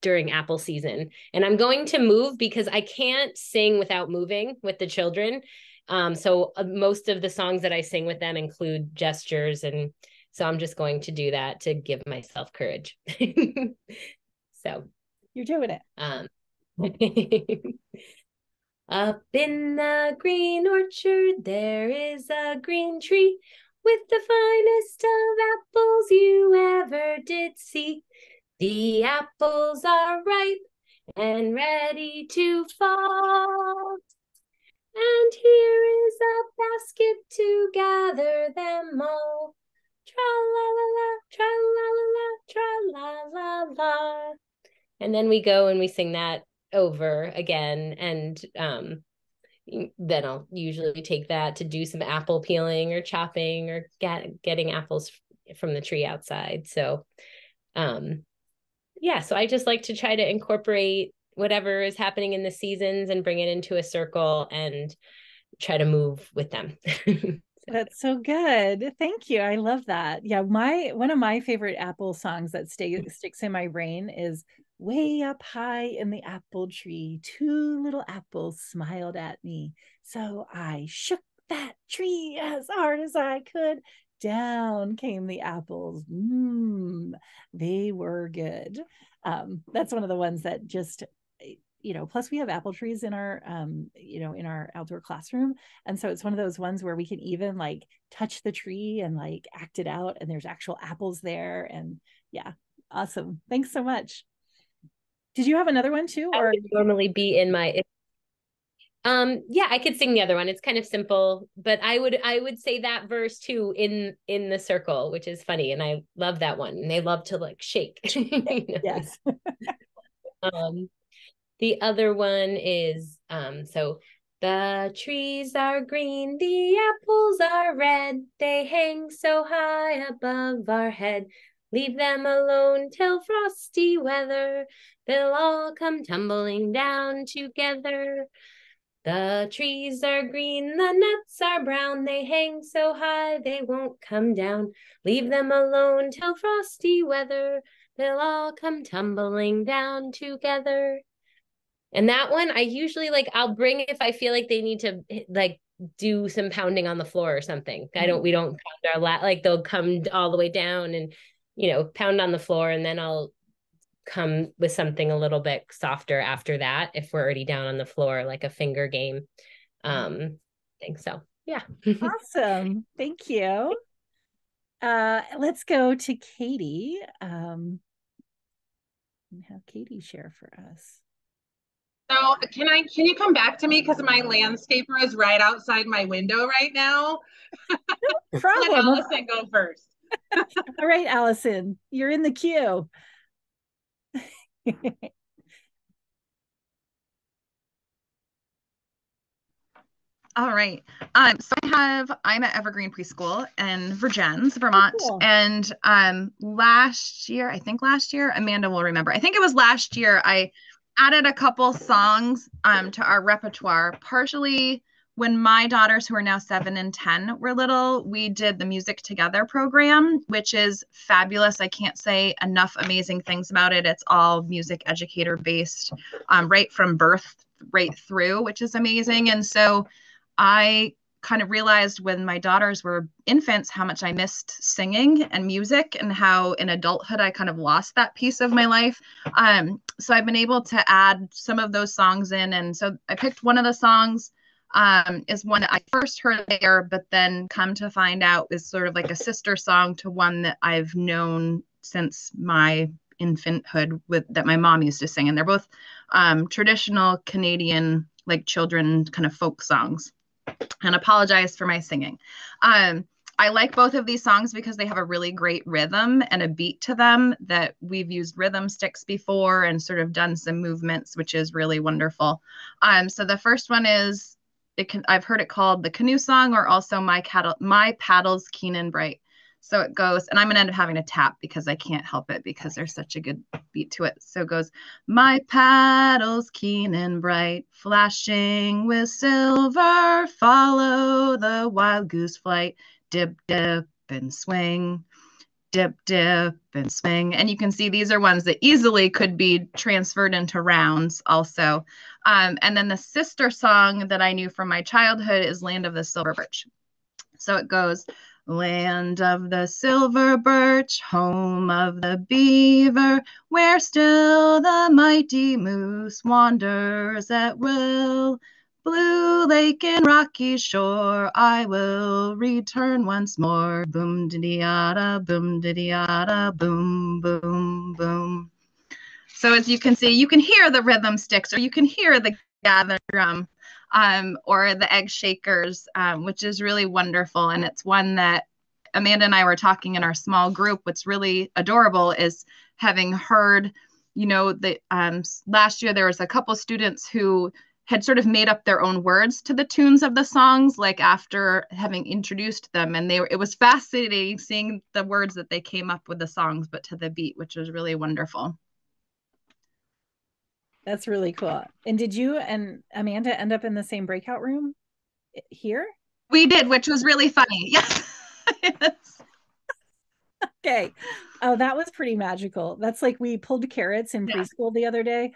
during apple season. And I'm going to move because I can't sing without moving with the children. So most of the songs that I sing with them include gestures, and so I'm just going to do that to give myself courage. So you're doing it. Up in the green orchard, there is a green tree with the finest of apples you ever did see. The apples are ripe and ready to fall. And here is a basket to gather them all. Tra-la-la-la, tra-la-la-la, tra-la-la-la. And then we go and we sing that over again. And then I'll usually take that to do some apple peeling or chopping or getting apples from the tree outside. So, yeah, so I just like to try to incorporate whatever is happening in the seasons and bring it into a circle and try to move with them. That's so good. Thank you. I love that. Yeah, one of my favorite apple songs that sticks in my brain is way up high in the apple tree, two little apples smiled at me. So I shook that tree as hard as I could. Down came the apples. They were good. That's one of the ones that just, plus we have apple trees in our, in our outdoor classroom. And so it's one of those ones where we can even like touch the tree and like act it out. And there's actual apples there. And yeah, awesome. Thanks so much. Did you have another one too? Or normally be in my, yeah, I could sing the other one. It's kind of simple, but I would say that verse too in the circle, which is funny. And I love that one. And they love to like shake. Yes. The other one is, so the trees are green, the apples are red, they hang so high above our head. Leave them alone till frosty weather, they'll all come tumbling down together. The trees are green, the nuts are brown, they hang so high they won't come down. Leave them alone till frosty weather, they'll all come tumbling down together. And that one, I usually I'll bring if I feel like they need to like do some pounding on the floor or something. We don't pound our they'll come all the way down and, pound on the floor. And then I'll come with something a little bit softer after that. If we're already down on the floor, like a finger game. I think so. Yeah. Awesome. Thank you. Let's go to Katie. And have Katie share for us. So can you come back to me because my landscaper is right outside my window right now? No problem. Let Allison go first. All right, Allison, you're in the queue. All right. So I'm at Evergreen Preschool in Vergennes, Vermont. Oh, cool. And last year, Amanda will remember. I think it was last year, I added a couple songs to our repertoire. Partially when my daughters, who are now 7 and 10, were little, we did the Music Together program, which is fabulous. I can't say enough amazing things about it. It's all music educator based, right from birth right through, which is amazing. And so I kind of realized when my daughters were infants how much I missed singing and music, and how in adulthood I kind of lost that piece of my life. So I've been able to add some of those songs in. And so I picked one of the songs is one that I first heard there, but then come to find out is sort of like a sister song to one that I've known since my infanthood that my mom used to sing. And they're both traditional Canadian, like children kind of folk songs. And apologize for my singing. I like both of these songs because they have a really great rhythm and a beat to them that we've used rhythm sticks before and sort of done some movements, which is really wonderful. So the first one is, I've heard it called the canoe song, or also my paddles keen and bright. So it goes, and I'm going to end up having to tap because I can't help it because there's such a good beat to it. So it goes, my paddles keen and bright, flashing with silver, follow the wild goose flight, dip, dip, and swing, dip, dip, and swing. And you can see these are ones that easily could be transferred into rounds also. And then the sister song that I knew from my childhood is Land of the Silver Birch. So it goes, land of the silver birch, home of the beaver, where still the mighty moose wanders at will. blue lake and rocky shore, I will return once more. Boom diddy-yada, boom diddy-yada, boom, boom, boom. So as you can see, you can hear the rhythm sticks, or you can hear the gathered drum, or the egg shakers, which is really wonderful. And it's one that Amanda and I were talking in our small group. What's really adorable is having heard, that last year there was a couple students who had sort of made up their own words to the tunes of the songs, like after having introduced them. And it was fascinating seeing the words that they came up with the songs, but to the beat, which was really wonderful. That's really cool. And did you and Amanda end up in the same breakout room here? We did, which was really funny. Yes. Yes. Okay. Oh, that was pretty magical. That's like we pulled carrots in preschool the other day.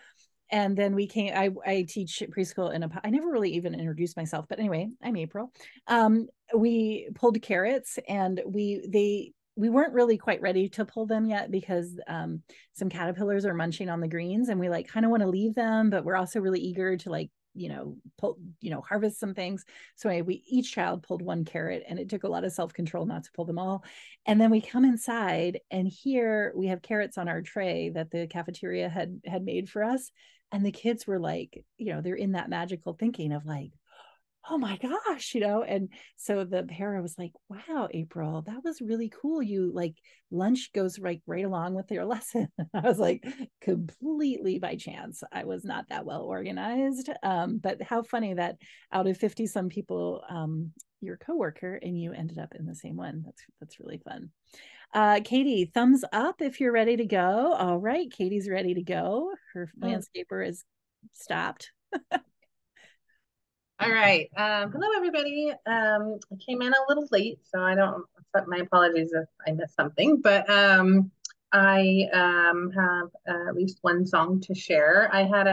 And then we came, I teach preschool I never really even introduced myself, but anyway, I'm April. We pulled carrots and we weren't really quite ready to pull them yet because some caterpillars are munching on the greens and we like kind of want to leave them, but we're also really eager to pull, harvest some things. So anyway, each child pulled one carrot and it took a lot of self-control not to pull them all. And then we come inside and here we have carrots on our tray that the cafeteria had made for us. And the kids were like, they're in that magical thinking of like, oh my gosh, and so the parent was like, wow, April, that was really cool. You like lunch goes right along with your lesson. I was like, completely by chance. I was not that well organized. But how funny that out of 50 some people, your coworker and you ended up in the same one. That's really fun. Katie, thumbs up if you're ready to go. All right, Katie's ready to go. Her landscaper is stopped. All right. Hello, everybody. I came in a little late, so I don't accept my apologies if I missed something, but I have at least one song to share. I had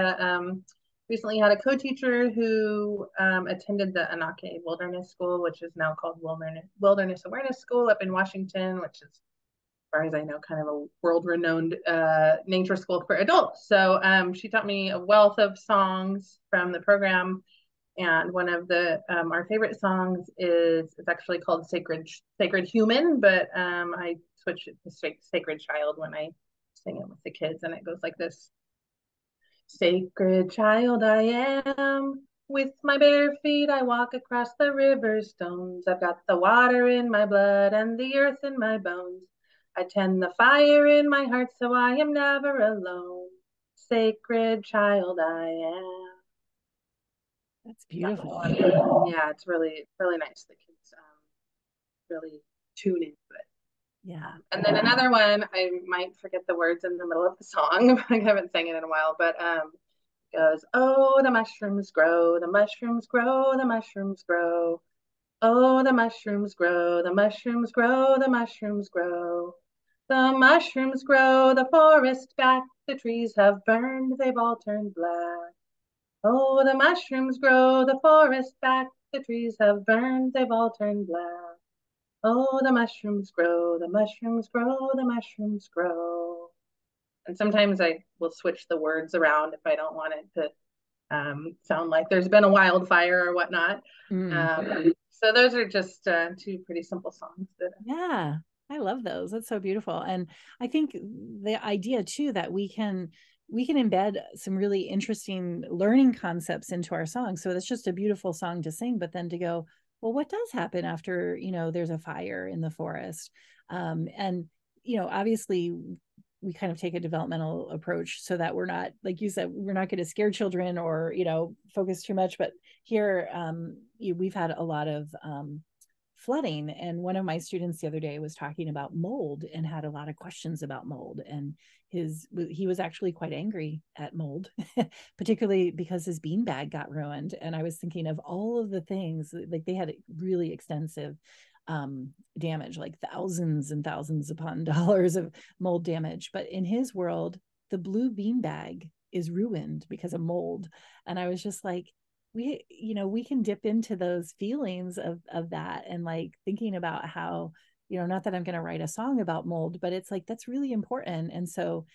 recently had a co-teacher who attended the Anake Wilderness School, which is now called Wilderness Awareness School up in Washington, which is, as far as I know, kind of a world-renowned nature school for adults. So she taught me a wealth of songs from the program. And one of our favorite songs is, it's actually called Sacred Human, but I switch it to Sacred Child when I sing it with the kids, and it goes like this. Sacred child I am, with my bare feet I walk across the river stones. I've got the water in my blood and the earth in my bones. I tend the fire in my heart so I am never alone. Sacred child I am. That's beautiful. Yeah, it's really nice. The kids really tune into it. Yeah. And then another one, I might forget the words in the middle of the song. I haven't sang it in a while, but goes, oh, the mushrooms grow, the mushrooms grow, the mushrooms grow. Oh, the mushrooms grow, the mushrooms grow, the mushrooms grow. The mushrooms grow, the forest back, the trees have burned, they've all turned black. Oh, the mushrooms grow, the forest back, the trees have burned, they've all turned black. Oh, the mushrooms grow, the mushrooms grow, the mushrooms grow. And sometimes I will switch the words around if I don't want it to sound like there's been a wildfire or whatnot. So those are just two pretty simple songs. Yeah, I love those. That's so beautiful. And I think the idea too that we can embed some really interesting learning concepts into our songs. So it's just a beautiful song to sing, but then to go, well, what does happen after, there's a fire in the forest? And, obviously we kind of take a developmental approach so that we're not, like you said, we're not going to scare children or, focus too much. But here we've had a lot of flooding. And one of my students the other day was talking about mold and had a lot of questions about mold. And he was actually quite angry at mold, particularly because his beanbag got ruined. And I was thinking of all of the things, like they had really extensive damage, like thousands and thousands upon dollars of mold damage. But in his world, the blue beanbag is ruined because of mold. And I was just like, we can dip into those feelings of that and like thinking about how, not that I'm going to write a song about mold, but it's like, that's really important. And so,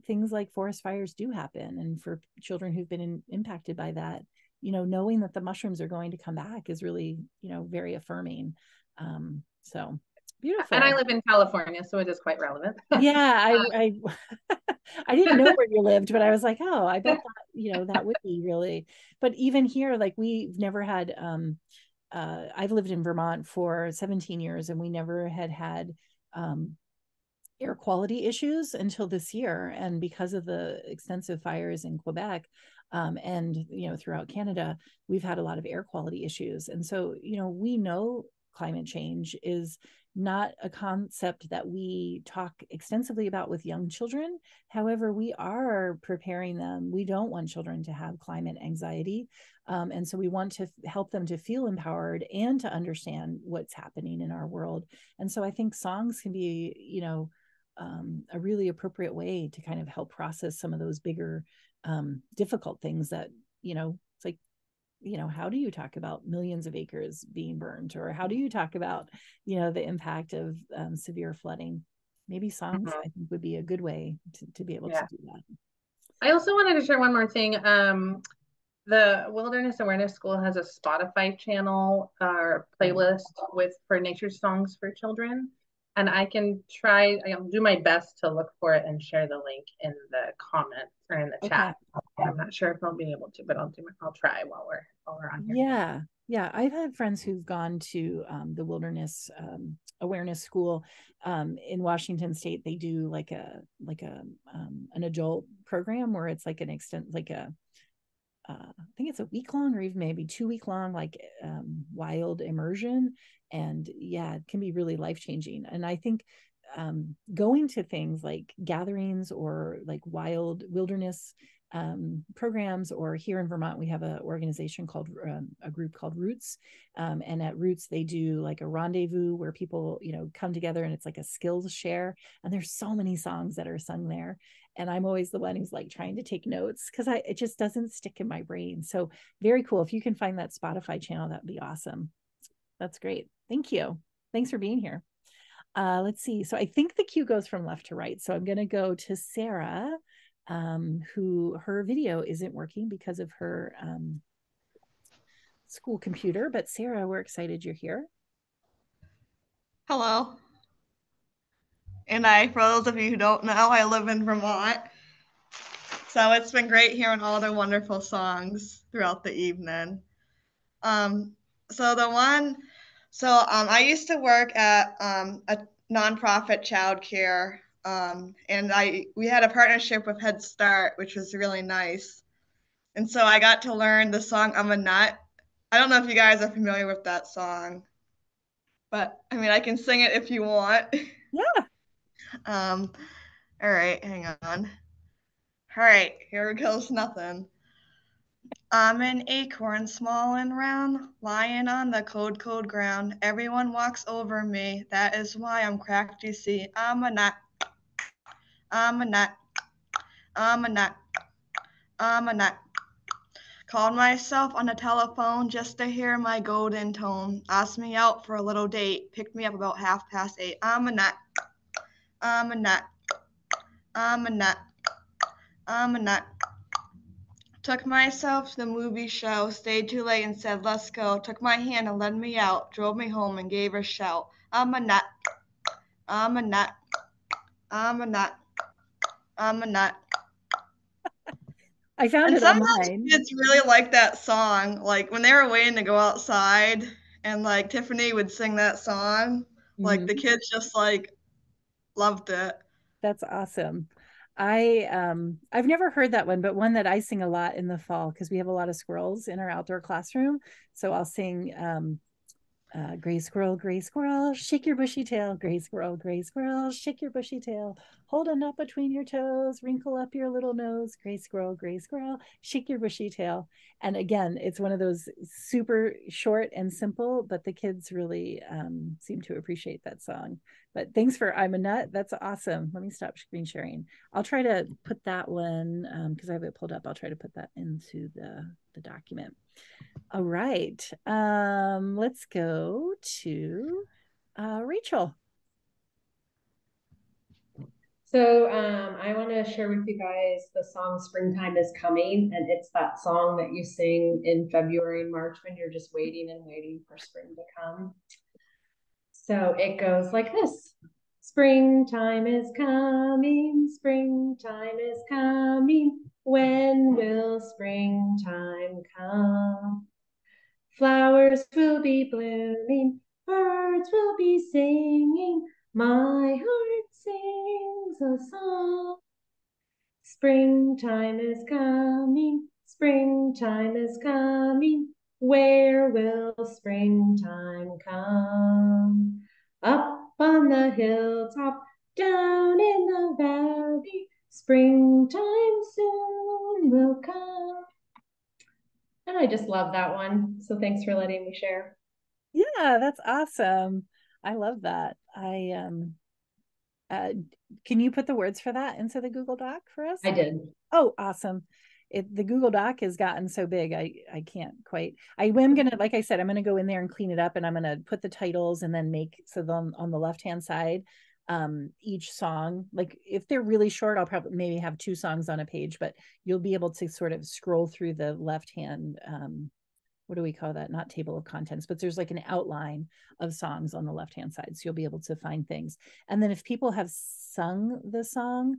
things like forest fires do happen. And for children who've been impacted by that, knowing that the mushrooms are going to come back is really, very affirming. So beautiful. And I live in California, so it is quite relevant. Yeah, I I didn't know where you lived, but I was like, oh, I bet that, that would be really. But even here, like we've never had I've lived in Vermont for 17 years and we never had air quality issues until this year. And because of the extensive fires in Quebec, and throughout Canada, we've had a lot of air quality issues. And so, we know climate change is not a concept that we talk extensively about with young children. However, we are preparing them. We don't want children to have climate anxiety. And so we want to help them to feel empowered and to understand what's happening in our world. And so I think songs can be, a really appropriate way to kind of help process some of those bigger, difficult things that, it's like, how do you talk about millions of acres being burned, or how do you talk about, the impact of severe flooding? Maybe songs, I think, would be a good way to be able to do that. I also wanted to share one more thing. The Wilderness Awareness School has a Spotify channel or playlist for nature songs for children. And I'll do my best to look for it and share the link in the comments or in the chat. I'm not sure if I'll be able to, but I'll try while we're on here. Yeah. I've had friends who've gone to the Wilderness Awareness School in Washington State. They do like an adult program where it's like I think it's a week long or even maybe 2 week long, like wild immersion. And yeah, it can be really life-changing. And I think going to things like gatherings or like wild wilderness programs, or here in Vermont, we have an organization called a group called Roots. And at Roots, they do like a rendezvous where people, come together and it's like a skills share. And there's so many songs that are sung there. And I'm always the one who's like trying to take notes because it just doesn't stick in my brain. So very cool. If you can find that Spotify channel, that'd be awesome. That's great. Thank you. Thanks for being here. Let's see. So I think the cue goes from left to right. So I'm going to go to Sarah, who her video isn't working because of her school computer. But Sarah, we're excited you're here. Hello. And for those of you who don't know, I live in Vermont. So it's been great hearing all the wonderful songs throughout the evening. I used to work at a nonprofit childcare, and we had a partnership with Head Start, which was really nice. And so I got to learn the song "I'm a Nut." I don't know if you guys are familiar with that song, but I mean, I can sing it if you want. Yeah. All right, hang on. All right, here goes nothing. I'm an acorn, small and round, lying on the cold, cold ground. Everyone walks over me, that is why I'm cracked, you see. I'm a nut, I'm a nut, I'm a nut, I'm a nut. Called myself on the telephone just to hear my golden tone. Asked me out for a little date, picked me up about 8:30. I'm a nut, I'm a nut, I'm a nut, I'm a nut. Took myself to the movie show, stayed too late and said, let's go. Took my hand and led me out, drove me home and gave her a shout. I'm a nut, I'm a nut, I'm a nut, I'm a nut. I found it online. Kids really like that song. Like when they were waiting to go outside and like Tiffany would sing that song, like the kids just like loved it. That's awesome. I've never heard that one, but one that I sing a lot in the fall because we have a lot of squirrels in our outdoor classroom. So I'll sing gray squirrel, shake your bushy tail. Gray squirrel, shake your bushy tail. Hold a nut between your toes, wrinkle up your little nose. Gray squirrel, shake your bushy tail. And again, it's one of those super short and simple, but the kids really seem to appreciate that song. But thanks for I'm a Nut. That's awesome. Let me stop screen sharing. I'll try to put that one because I have it pulled up. I'll try to put that into the document. All right. Let's go to Rachel. So I want to share with you guys the song Springtime is Coming. And it's that song that you sing in February and March when you're just waiting and waiting for spring to come. So it goes like this. Springtime is coming, springtime is coming. When will springtime come? Flowers will be blooming, birds will be singing. My heart sings a song. Springtime is coming, springtime is coming. Where will springtime come? Up on the hilltop, down in the valley, springtime soon will come. And I just love that one. So thanks for letting me share. Yeah, that's awesome. I love that. Can you put the words for that into the Google Doc for us? I did. Oh, awesome. The Google Doc has gotten so big, I can't quite. I am gonna, like I said, I'm gonna go in there and clean it up, and I'm gonna put the titles and then make so then on the left hand side, each song, like if they're really short, I'll probably maybe have 2 songs on a page, but you'll be able to sort of scroll through the left hand, what do we call that? Not table of contents, but there's like an outline of songs on the left hand side, so you'll be able to find things. And then if people have sung the song,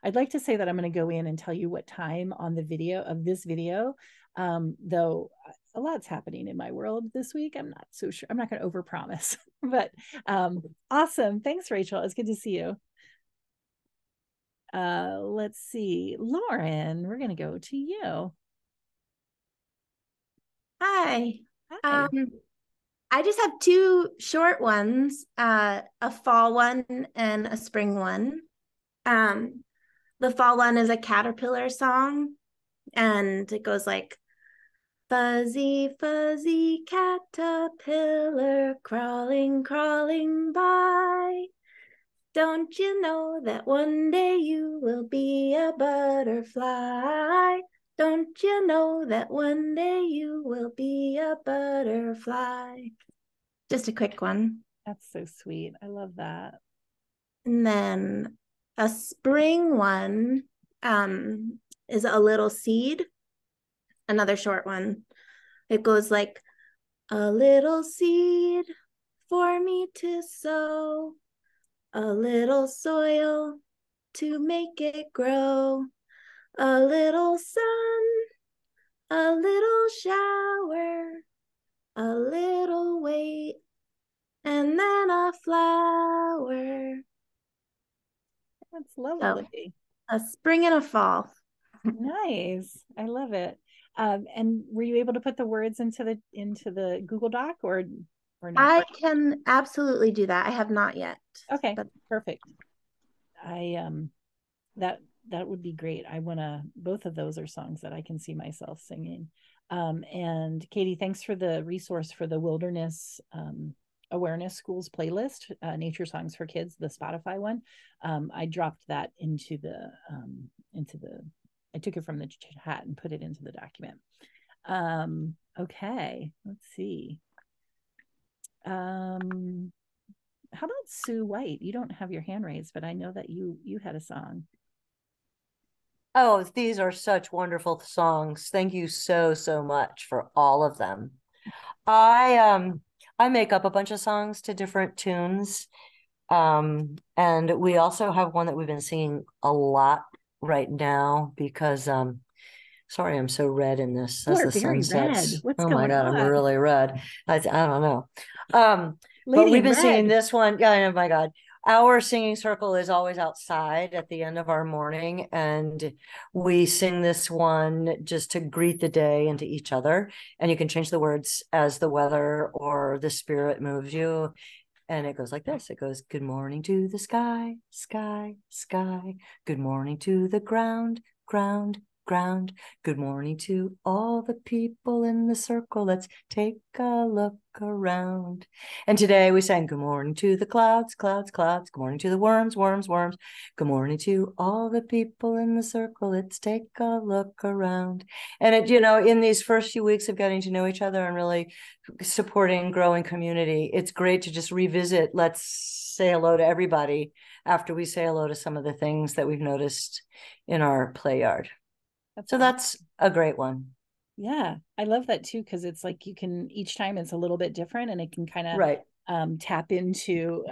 I'd like to say that I'm going to go in and tell you what time on the video of this video, though a lot's happening in my world this week. I'm not so sure. I'm not going to overpromise, but awesome. Thanks, Rachel. It's good to see you. Let's see, Lauren, we're going to go to you. Hi. I just have 2 short ones, a fall one and a spring one. The fall one is a caterpillar song, and it goes like, fuzzy, fuzzy caterpillar crawling, crawling by. Don't you know that one day you will be a butterfly? Don't you know that one day you will be a butterfly? Just a quick one. That's so sweet. I love that. And then a spring one is a little seed, another short one. It goes like, a little seed for me to sow, a little soil to make it grow, a little sun, a little shower, a little wait, and then a flower. That's lovely. So, a spring and a fall. Nice. I love it. And were you able to put the words into the Google Doc or not? I can absolutely do that. I have not yet. Okay, perfect. That would be great. I want to, both of those are songs that I can see myself singing. And Katie, thanks for the resource for the Wilderness Awareness Schools playlist, Nature Songs for Kids, the Spotify one. I dropped that into the I took it from the chat and put it into the document. Okay, let's see. How about Sue White? You don't have your hand raised, but I know that you had a song. Oh, these are such wonderful songs. Thank you so much for all of them. I make up a bunch of songs to different tunes. And we also have one that we've been singing a lot right now because sorry, I'm so red in this as the sun sets. Oh my God, I'm really red. I don't know. But we've been singing this one. Yeah, oh my God. Our singing circle is always outside at the end of our morning, and we sing this one just to greet the day and to each other. And you can change the words as the weather or the spirit moves you. And it goes like this. It goes, good morning to the sky, sky, sky. Good morning to the ground, ground, ground. Good morning to all the people in the circle. Let's take a look around. And today we sang good morning to the clouds, clouds, clouds. Good morning to the worms, worms, worms. Good morning to all the people in the circle. Let's take a look around. And it, in these first few weeks of getting to know each other and really supporting growing community, it's great to just revisit. Let's say hello to everybody after we say hello to some of the things that we've noticed in our play yard. That's a great one. Yeah, I love that too, because it's like you can, each time it's a little bit different, and it can kind of tap into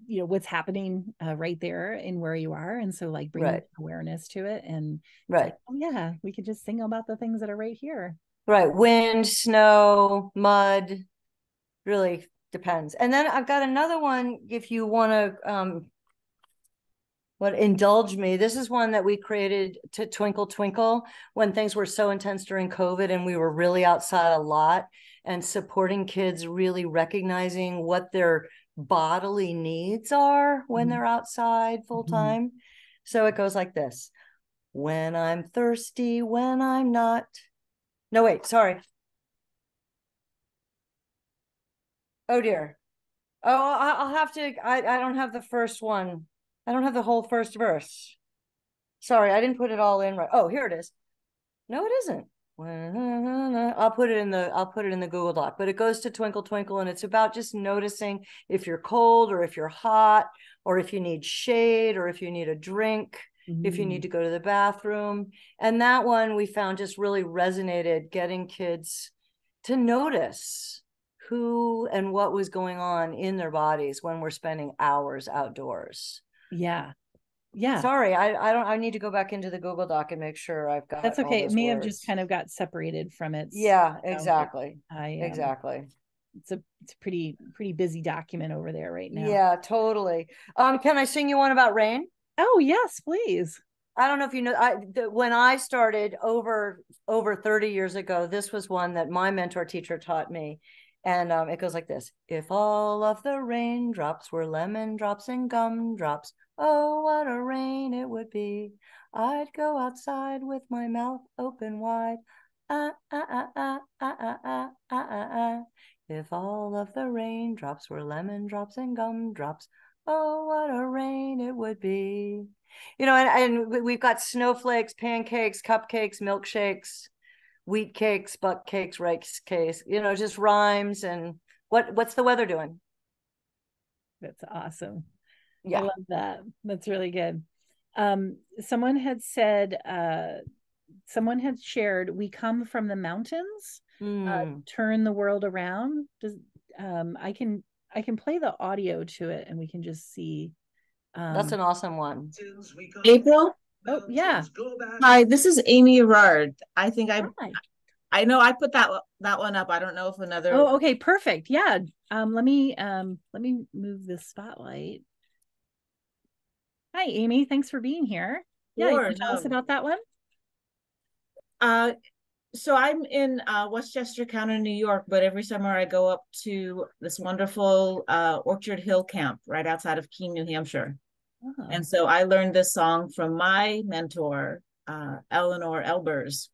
what's happening right there in where you are, and so like bringing awareness to it, and like, oh yeah, we could just sing about the things that are right here. Right, wind, snow, mud, really depends. And then I've got another one, if you want to indulge me. This is one that we created to Twinkle Twinkle when things were so intense during COVID and we were really outside a lot, and supporting kids really recognizing what their bodily needs are when they're outside full time. So it goes like this. When I'm thirsty, when I'm not. No, wait, sorry. Oh dear. Oh, I'll have to, I don't have the first one. I don't have the whole first verse. Sorry, I didn't put it all in right. Oh, here it is. No, it isn't. I'll put it in the Google Doc, but it goes to Twinkle Twinkle, and it's about just noticing if you're cold or if you're hot, or if you need shade, or if you need a drink, if you need to go to the bathroom. And that one we found just really resonated, getting kids to notice who and what was going on in their bodies when we're spending hours outdoors. Yeah. Sorry, I need to go back into the Google Doc and make sure I've got. That's okay. It may have just kind of got separated from its. Yeah, exactly. Exactly. It's a pretty busy document over there right now. Yeah, totally. Can I sing you one about rain? Oh yes, please. I don't know if you know, when I started over 30 years ago, this was one that my mentor teacher taught me. And it goes like this. If all of the raindrops were lemon drops and gumdrops, oh, what a rain it would be. I'd go outside with my mouth open wide. If all of the raindrops were lemon drops and gumdrops, oh, what a rain it would be. And we've got snowflakes, pancakes, cupcakes, milkshakes, wheat cakes, buck cakes, rice cakes, just rhymes. And what's the weather doing? That's awesome. Yeah. I love that. That's really good. Someone had said, someone had shared, we come from the mountains, turn the world around. I can play the audio to it and we can just see. That's an awesome one. April? Oh, yeah. Hi, this is Amy Erard. I think I know I put that one up. I don't know if another. Oh, okay, perfect. Yeah. Let me move the spotlight. Hi, Amy. Thanks for being here. Yeah, you can tell us about that one. So I'm in Westchester County, New York, but every summer I go up to this wonderful Orchard Hill camp right outside of Keene, New Hampshire. Oh. And so I learned this song from my mentor, Eleanor Elbers.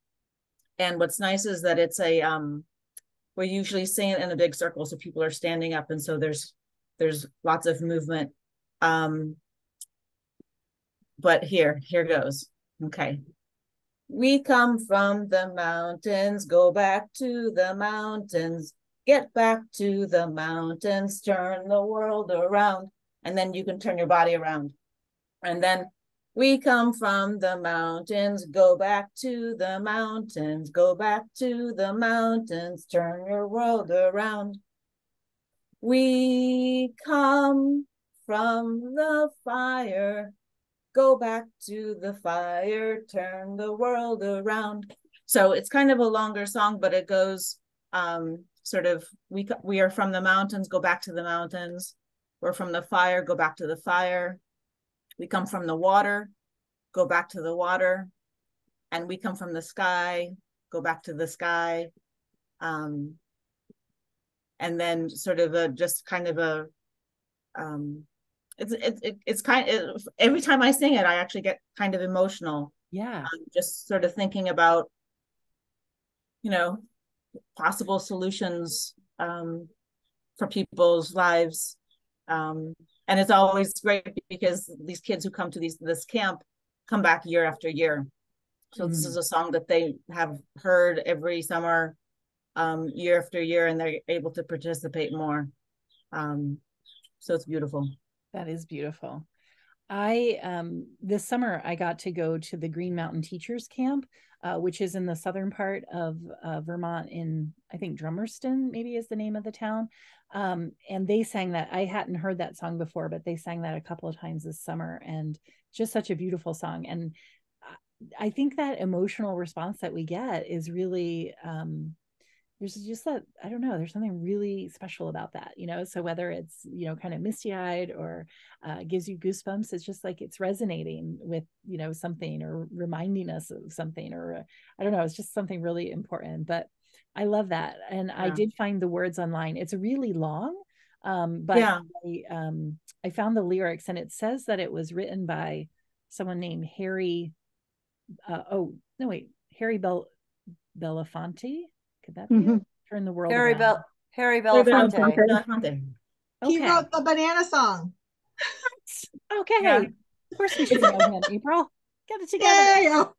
And what's nice is that it's we usually sing it in a big circle, so people are standing up, and so there's lots of movement. But here goes. Okay. We come from the mountains, go back to the mountains, get back to the mountains, turn the world around. And then you can turn your body around. And then we come from the mountains, go back to the mountains, go back to the mountains, turn your world around. We come from the fire, go back to the fire, turn the world around. So it's kind of a longer song, but it goes sort of, we are from the mountains, go back to the mountains. We're from the fire, go back to the fire. We come from the water, go back to the water. And we come from the sky, go back to the sky. And then sort of just kind of a it's kind of, every time I sing it, I actually get kind of emotional. Yeah. Just sort of thinking about, possible solutions for people's lives. And it's always great because these kids who come to this camp come back year after year. So this is a song that they have heard every summer, year after year, and they're able to participate more. So it's beautiful. That is beautiful. This summer I got to go to the Green Mountain Teachers Camp, which is in the southern part of Vermont, in, I think, Drummerston maybe is the name of the town. And they sang that. I hadn't heard that song before, but they sang that a couple of times this summer, and just such a beautiful song. And I think that emotional response that we get is really, there's just that, I don't know, there's something really special about that, so whether it's, kind of misty eyed or gives you goosebumps, it's just like it's resonating with, something, or reminding us of something, or I don't know, it's just something really important. But I love that. And I did find the words online. It's really long, but Yeah. I found the lyrics, and it says that it was written by someone named Harry. Harry Belafonte. Could that be it? Turn the world around. Harry Belafonte. Okay. He wrote the banana song. Okay. Yeah. Of course we should know him, April. Get it together.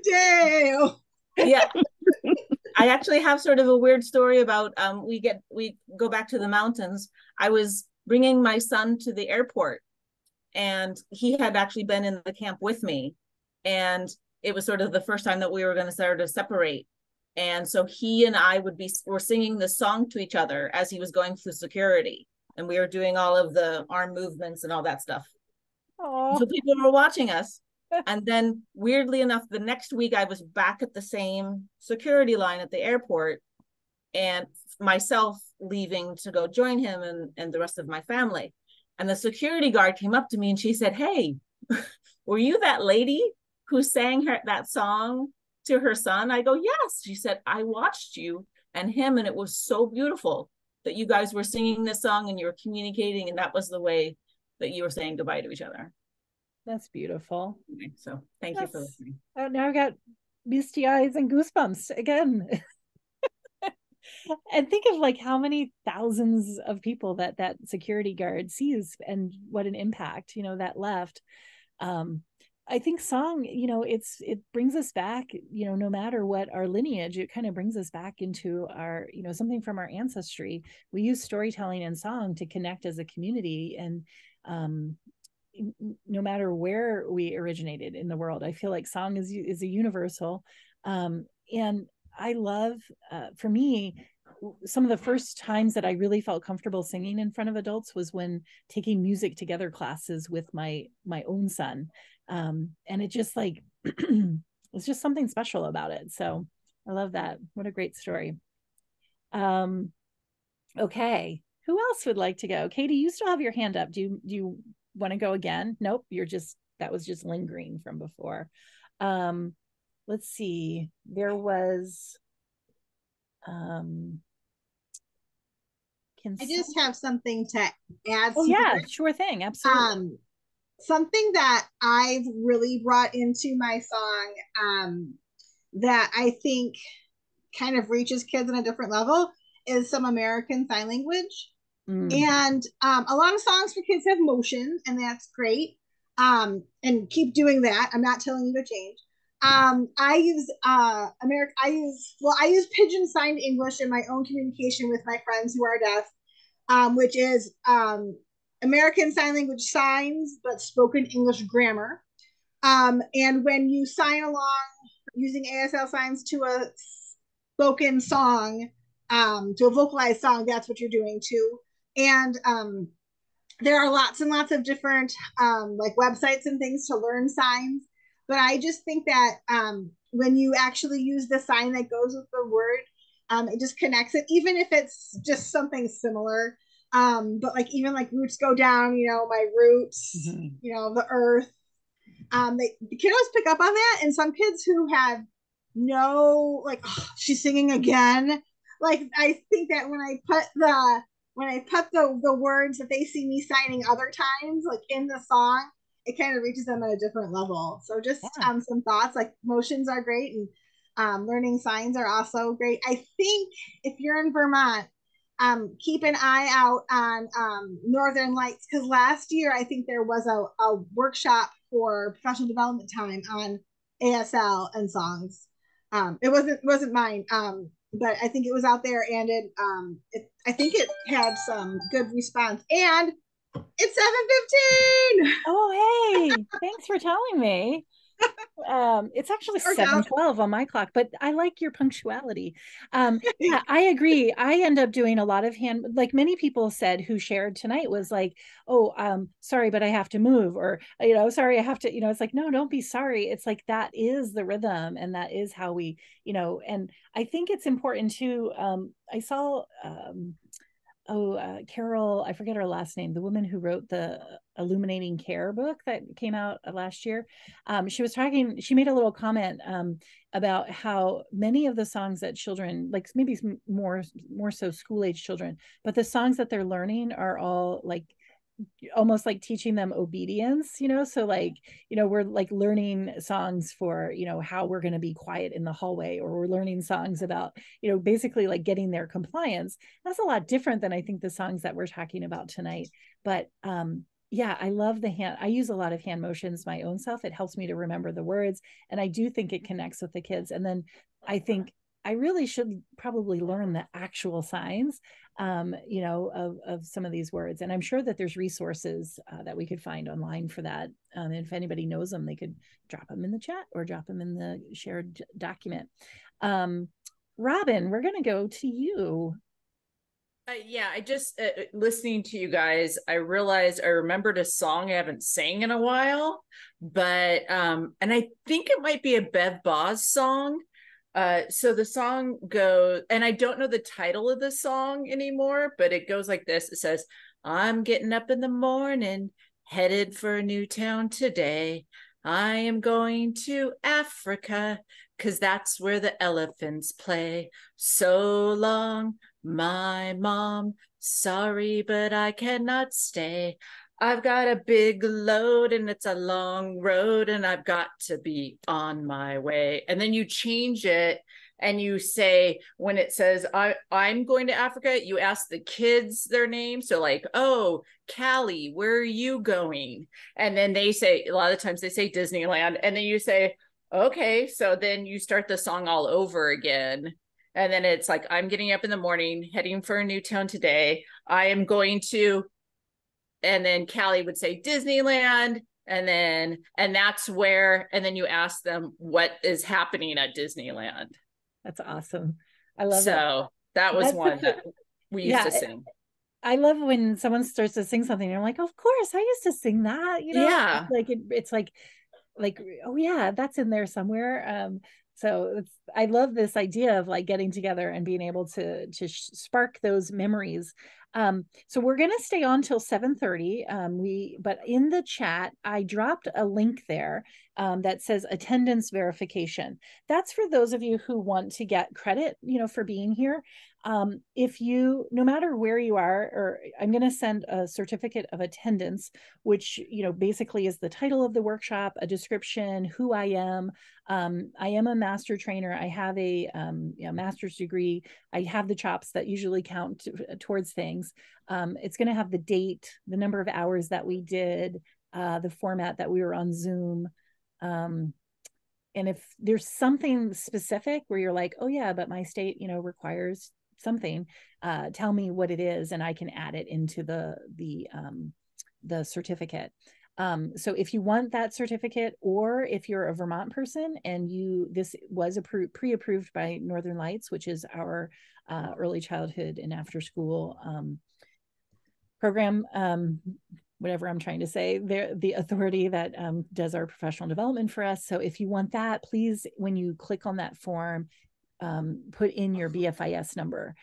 Damn. Yeah. I actually have sort of a weird story about we go back to the mountains. I was bringing my son to the airport, and he had actually been in the camp with me, and it was sort of the first time that we were going to sort of separate. And so he and I were singing this song to each other as he was going through security, and we were doing all of the arm movements and all that stuff. So people were watching us. And then weirdly enough, the next week I was back at the same security line at the airport, and myself leaving to go join him and the rest of my family. And the security guard came up to me and she said, "Hey, were you that lady who sang that song to her son?" I go, "Yes." She said, "I watched you and him, and it was so beautiful that you guys were singing this song and you were communicating, and that was the way that you were saying goodbye to each other." That's beautiful. Okay, so thank you for listening. Now I've got misty eyes and goosebumps again. And think of like how many thousands of people that security guard sees, and what an impact, that left. I think song, it brings us back, no matter what our lineage, it kind of brings us back into our, something from our ancestry. We use storytelling and song to connect as a community, and no matter where we originated in the world, I feel like song is a universal. And I love, for me, some of the first times that I really felt comfortable singing in front of adults was when taking music together classes with my own son. And it just like, it's just something special about it. So I love that. What a great story. Okay. Who else would like to go? Katie, you still have your hand up. Do you want to go again? Nope. That was just lingering from before. Let's see. There was, I just have something to add. Oh yeah, sure thing. Absolutely. Something that I've really brought into my song, that I think kind of reaches kids on a different level, is some American Sign Language. And a lot of songs for kids have motion, and that's great. And keep doing that. I'm not telling you to change. I use Pigeon Signed English in my own communication with my friends who are deaf, which is American Sign Language signs, but spoken English grammar. And when you sign along using ASL signs to a spoken song, to a vocalized song, that's what you're doing too. And there are lots and lots of different like websites and things to learn signs. But I just think that when you actually use the sign that goes with the word, it just connects it, even if it's just something similar. But like even like roots go down, my roots, the earth. The kiddos pick up on that, and some kids who have no, like, oh, she's singing again. Like, I think that when I put when I put the words that they see me signing other times, like in the song, it kind of reaches them at a different level. So just some thoughts, like motions are great, and learning signs are also great. I think if you're in Vermont, keep an eye out on Northern Lights, because last year I think there was a workshop for professional development time on ASL and songs. It wasn't mine, but I think it was out there, and I think it had some good response. And it's 7:15. Oh, hey, thanks for telling me. It's actually 7:12 on my clock, but I like your punctuality. Yeah, I agree. I end up doing a lot of hand, like many people said who shared tonight, was like, oh, sorry, but I have to move, or, sorry, I have to, it's like, no, don't be sorry. It's like, that is the rhythm, and that is how we, and I think it's important too. I saw, Carol, I forget her last name, the woman who wrote the Illuminating Care book that came out last year. She made a little comment about how many of the songs that children, like maybe more so school age children, but the songs that they're learning are all like almost like teaching them obedience, so like, we're like learning songs for, how we're going to be quiet in the hallway, or we're learning songs about, basically like getting their compliance. That's a lot different than I think the songs that we're talking about tonight. But yeah, I love I use a lot of hand motions my own self. It helps me to remember the words, and I do think it connects with the kids. And then I think I really should probably learn the actual signs, of some of these words. And I'm sure that there's resources that we could find online for that. And if anybody knows them, they could drop them in the chat or drop them in the shared document. Robin, we're going to go to you. Yeah, I just listening to you guys, I realized I remembered a song I haven't sang in a while, but and I think it might be a Bev Boz song. So the song goes, and I don't know the title of the song anymore, but it goes like this. It says, I'm getting up in the morning, headed for a new town today. I am going to Africa, 'cause that's where the elephants play. So long, my mom, sorry, but I cannot stay. I've got a big load and it's a long road and I've got to be on my way. And then you change it and you say, when it says, I'm going to Africa, you ask the kids their name. So like, oh, Callie, where are you going? And then they say, a lot of times they say Disneyland. And then you say, okay, so then you start the song all over again. And then it's like, I'm getting up in the morning, heading for a new town today. I am going to, and then Callie would say Disneyland, and that's where, and then you ask them what is happening at Disneyland. That's awesome. I love that. So that was one that we used to sing. I love when someone starts to sing something and I'm like, of course, I used to sing that, Yeah. Like it's like, oh yeah, that's in there somewhere. So I love this idea of like getting together and being able to spark those memories. So we're going to stay on till 7:30. But in the chat, I dropped a link there that says attendance verification. That's for those of you who want to get credit, for being here. If you, no matter where you are, or I'm going to send a certificate of attendance, which, basically is the title of the workshop, a description, who I am. I am a master trainer. I have a master's degree. I have the chops that usually count towards things. It's going to have the date, the number of hours that we did, the format that we were on Zoom. And if there's something specific where you're like, oh yeah, but my state, requires something, tell me what it is and I can add it into the certificate. So if you want that certificate, or if you're a Vermont person and this was pre-approved by Northern Lights, which is our early childhood and after school program, whatever I'm trying to say, the authority that does our professional development for us. So if you want that, please, when you click on that form, put in your BFIS number.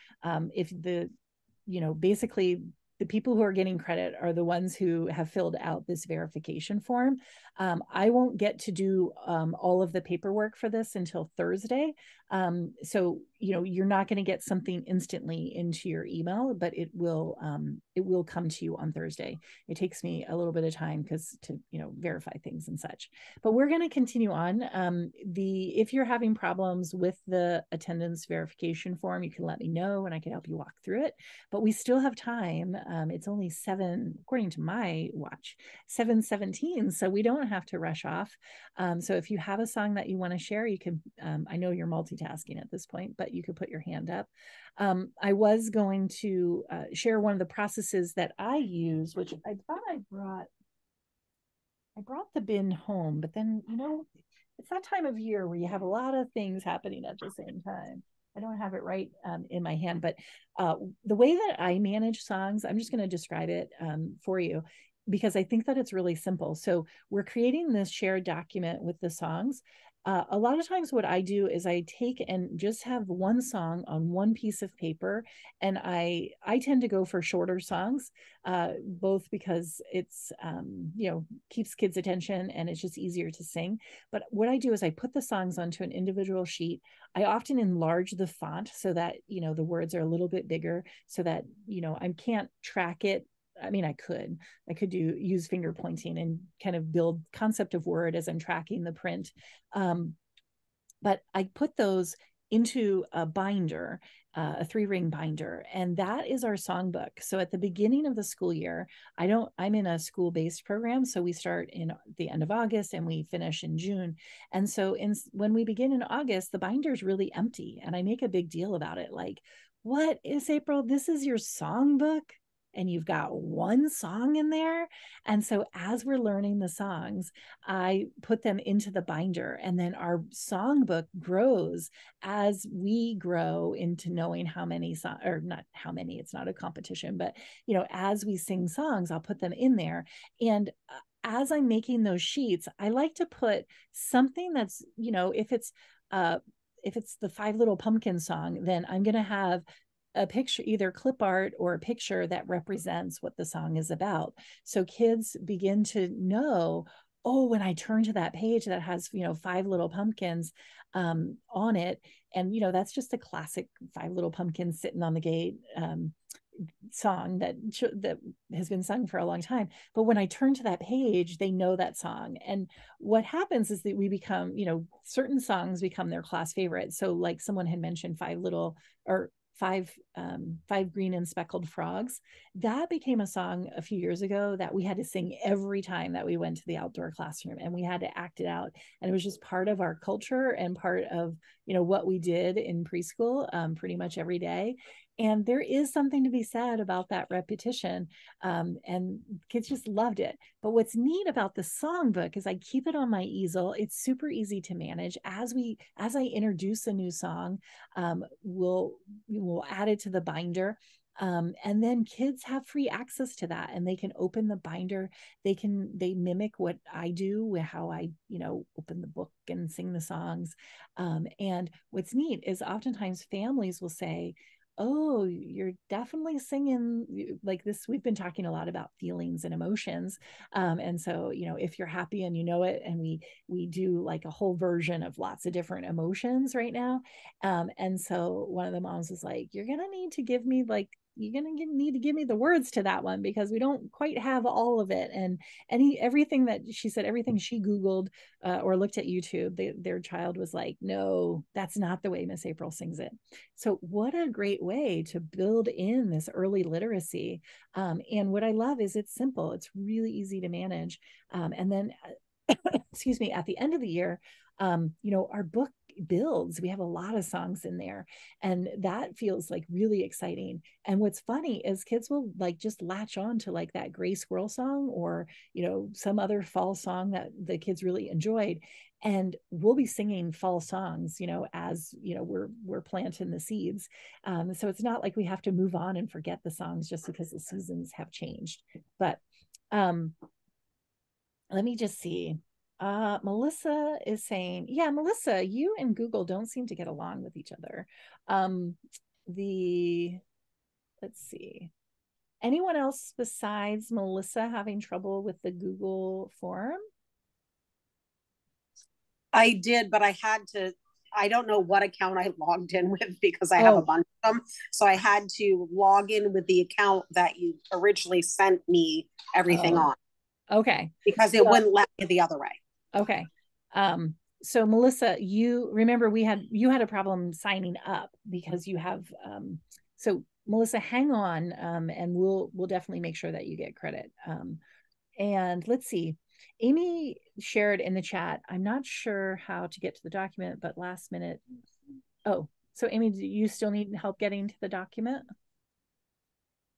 Basically the people who are getting credit are the ones who have filled out this verification form. I won't get to do all of the paperwork for this until Thursday. So you're not going to get something instantly into your email, but it will come to you on Thursday. It takes me a little bit of time because to verify things and such. But we're going to continue on. If you're having problems with the attendance verification form, you can let me know and I can help you walk through it. But we still have time. It's only 7, according to my watch, 7:17, so we don't have to rush off. So if you have a song that you want to share, you can. I know you're multitasking at this point, but you could put your hand up. I was going to share one of the processes that I use, which I thought I brought the bin home, but then, it's that time of year where you have a lot of things happening at the same time. I don't have it right in my hand, but the way that I manage songs, I'm just going to describe it for you, because I think that it's really simple. So we're creating this shared document with the songs. A lot of times what I do is I take and just have one song on one piece of paper, and I tend to go for shorter songs, both because it's keeps kids' attention and it's just easier to sing. But what I do is I put the songs onto an individual sheet. I often enlarge the font so that the words are a little bit bigger, so that I can't track it. I mean, I could use finger pointing and kind of build concept of word as I'm tracking the print. But I put those into a binder, a 3-ring binder, and that is our songbook. So at the beginning of the school year, I'm in a school-based program. So we start in the end of August and we finish in June. And so when we begin in August, the binder is really empty. And I make a big deal about it. Like, what is April? This is your songbook? And you've got one song in there. And so as we're learning the songs, I put them into the binder, and then our songbook grows as we grow into knowing how many songs, or not how many, it's not a competition, but as we sing songs, I'll put them in there. And as I'm making those sheets, I like to put something that's, if it's the 5 Little Pumpkins song, then I'm going to have a picture, either clip art or a picture that represents what the song is about. So kids begin to know, oh, when I turn to that page that has, 5 Little Pumpkins on it. And, that's just a classic 5 Little Pumpkins sitting on the gate song that has been sung for a long time. But when I turn to that page, they know that song. And what happens is that we become, certain songs become their class favorite. So like someone had mentioned five green and speckled frogs. That became a song a few years ago that we had to sing every time that we went to the outdoor classroom, and we had to act it out. And it was just part of our culture and part of, what we did in preschool pretty much every day. And there is something to be said about that repetition. And kids just loved it. But what's neat about the songbook is I keep it on my easel. It's super easy to manage. As I introduce a new song, we'll add it to the binder. And then kids have free access to that, and they can open the binder. They mimic what I do with how I, open the book and sing the songs. And what's neat is oftentimes families will say, oh, you're definitely singing like this. We've been talking a lot about feelings and emotions. And so, if you're happy and it, and we do like a whole version of lots of different emotions right now. And so one of the moms was like, you're going to need to give me need to give me the words to that one, because we don't quite have all of it. And everything that she said, everything she Googled or looked at YouTube, their child was like, no, that's not the way Miss April sings it. So what a great way to build in this early literacy. And what I love is it's simple. It's really easy to manage. And then, excuse me, at the end of the year, our book builds. We have a lot of songs in there, and that feels like really exciting. And what's funny is kids will like just latch on to like that gray squirrel song, or some other fall song that the kids really enjoyed, and we'll be singing fall songs as we're planting the seeds. So it's not like we have to move on and forget the songs just because the seasons have changed. But let me just see. Melissa is saying, yeah, Melissa, you and Google don't seem to get along with each other. Let's see. Anyone else besides Melissa having trouble with the Google form? I did, but I had to I don't know what account I logged in with because I have a bunch of them. So I had to log in with the account that you originally sent me everything on. Okay. Because it wouldn't let me the other way. Okay. So Melissa, you remember you had a problem signing up because you have so Melissa, hang on, and we'll definitely make sure that you get credit. And let's see. Amy shared in the chat. I'm not sure how to get to the document, but last minute. Oh, so Amy, do you still need help getting to the document?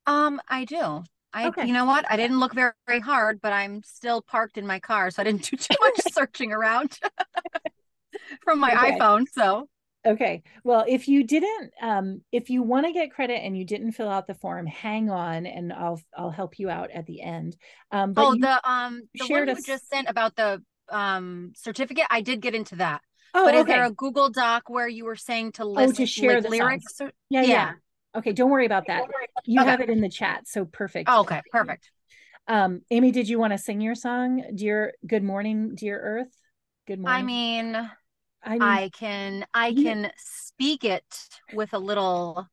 I do. You know what? I didn't look very, very hard, but I'm still parked in my car, so I didn't do too much searching around from my iPhone. So okay. Well, if you didn't, if you want to get credit and you didn't fill out the form, hang on, and I'll help you out at the end. But the one you just sent about the certificate, I did get into that. But is there a Google Doc where you were saying to list to share the lyrics? Yeah. Okay, don't worry about that. You have it in the chat, so perfect. Oh, okay, perfect. Amy, did you want to sing your song, Good Morning, Dear Earth? Good morning. I can speak it with a little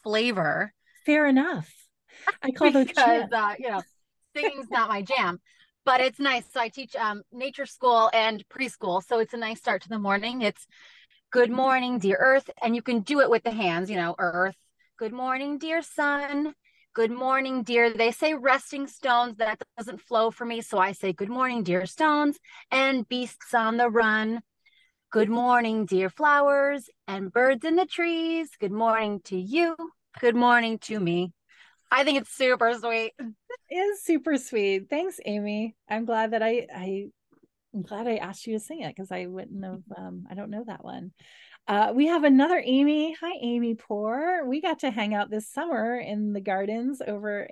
flavor. Fair enough. I call those because singing's not my jam, but it's nice. So I teach nature school and preschool, so it's a nice start to the morning. It's good morning, dear Earth, and you can do it with the hands. Earth. Good morning, dear sun. Good morning, dear. They say resting stones. That doesn't flow for me, so I say good morning, dear stones, and beasts on the run. Good morning, dear flowers and birds in the trees. Good morning to you. Good morning to me. I think it's super sweet. It is super sweet. Thanks, Amy. I'm glad that I'm glad I asked you to sing it because I wouldn't have. I don't know that one. We have another Amy. Hi, Amy Poor. We got to hang out this summer in the gardens over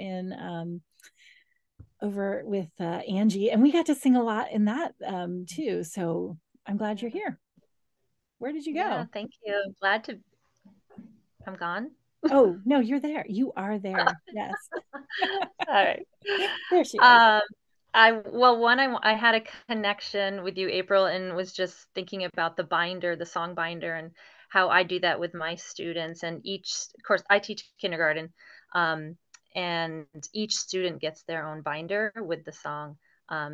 with Angie, and we got to sing a lot in that too. So I'm glad you're here. Where did you go? Yeah, thank you. Glad to. I'm gone. Oh no, you're there. You are there. Yes. All right. There she is. I had a connection with you, April, and was just thinking about the song binder, and how I do that with my students. And of course, I teach kindergarten, and each student gets their own binder with the song,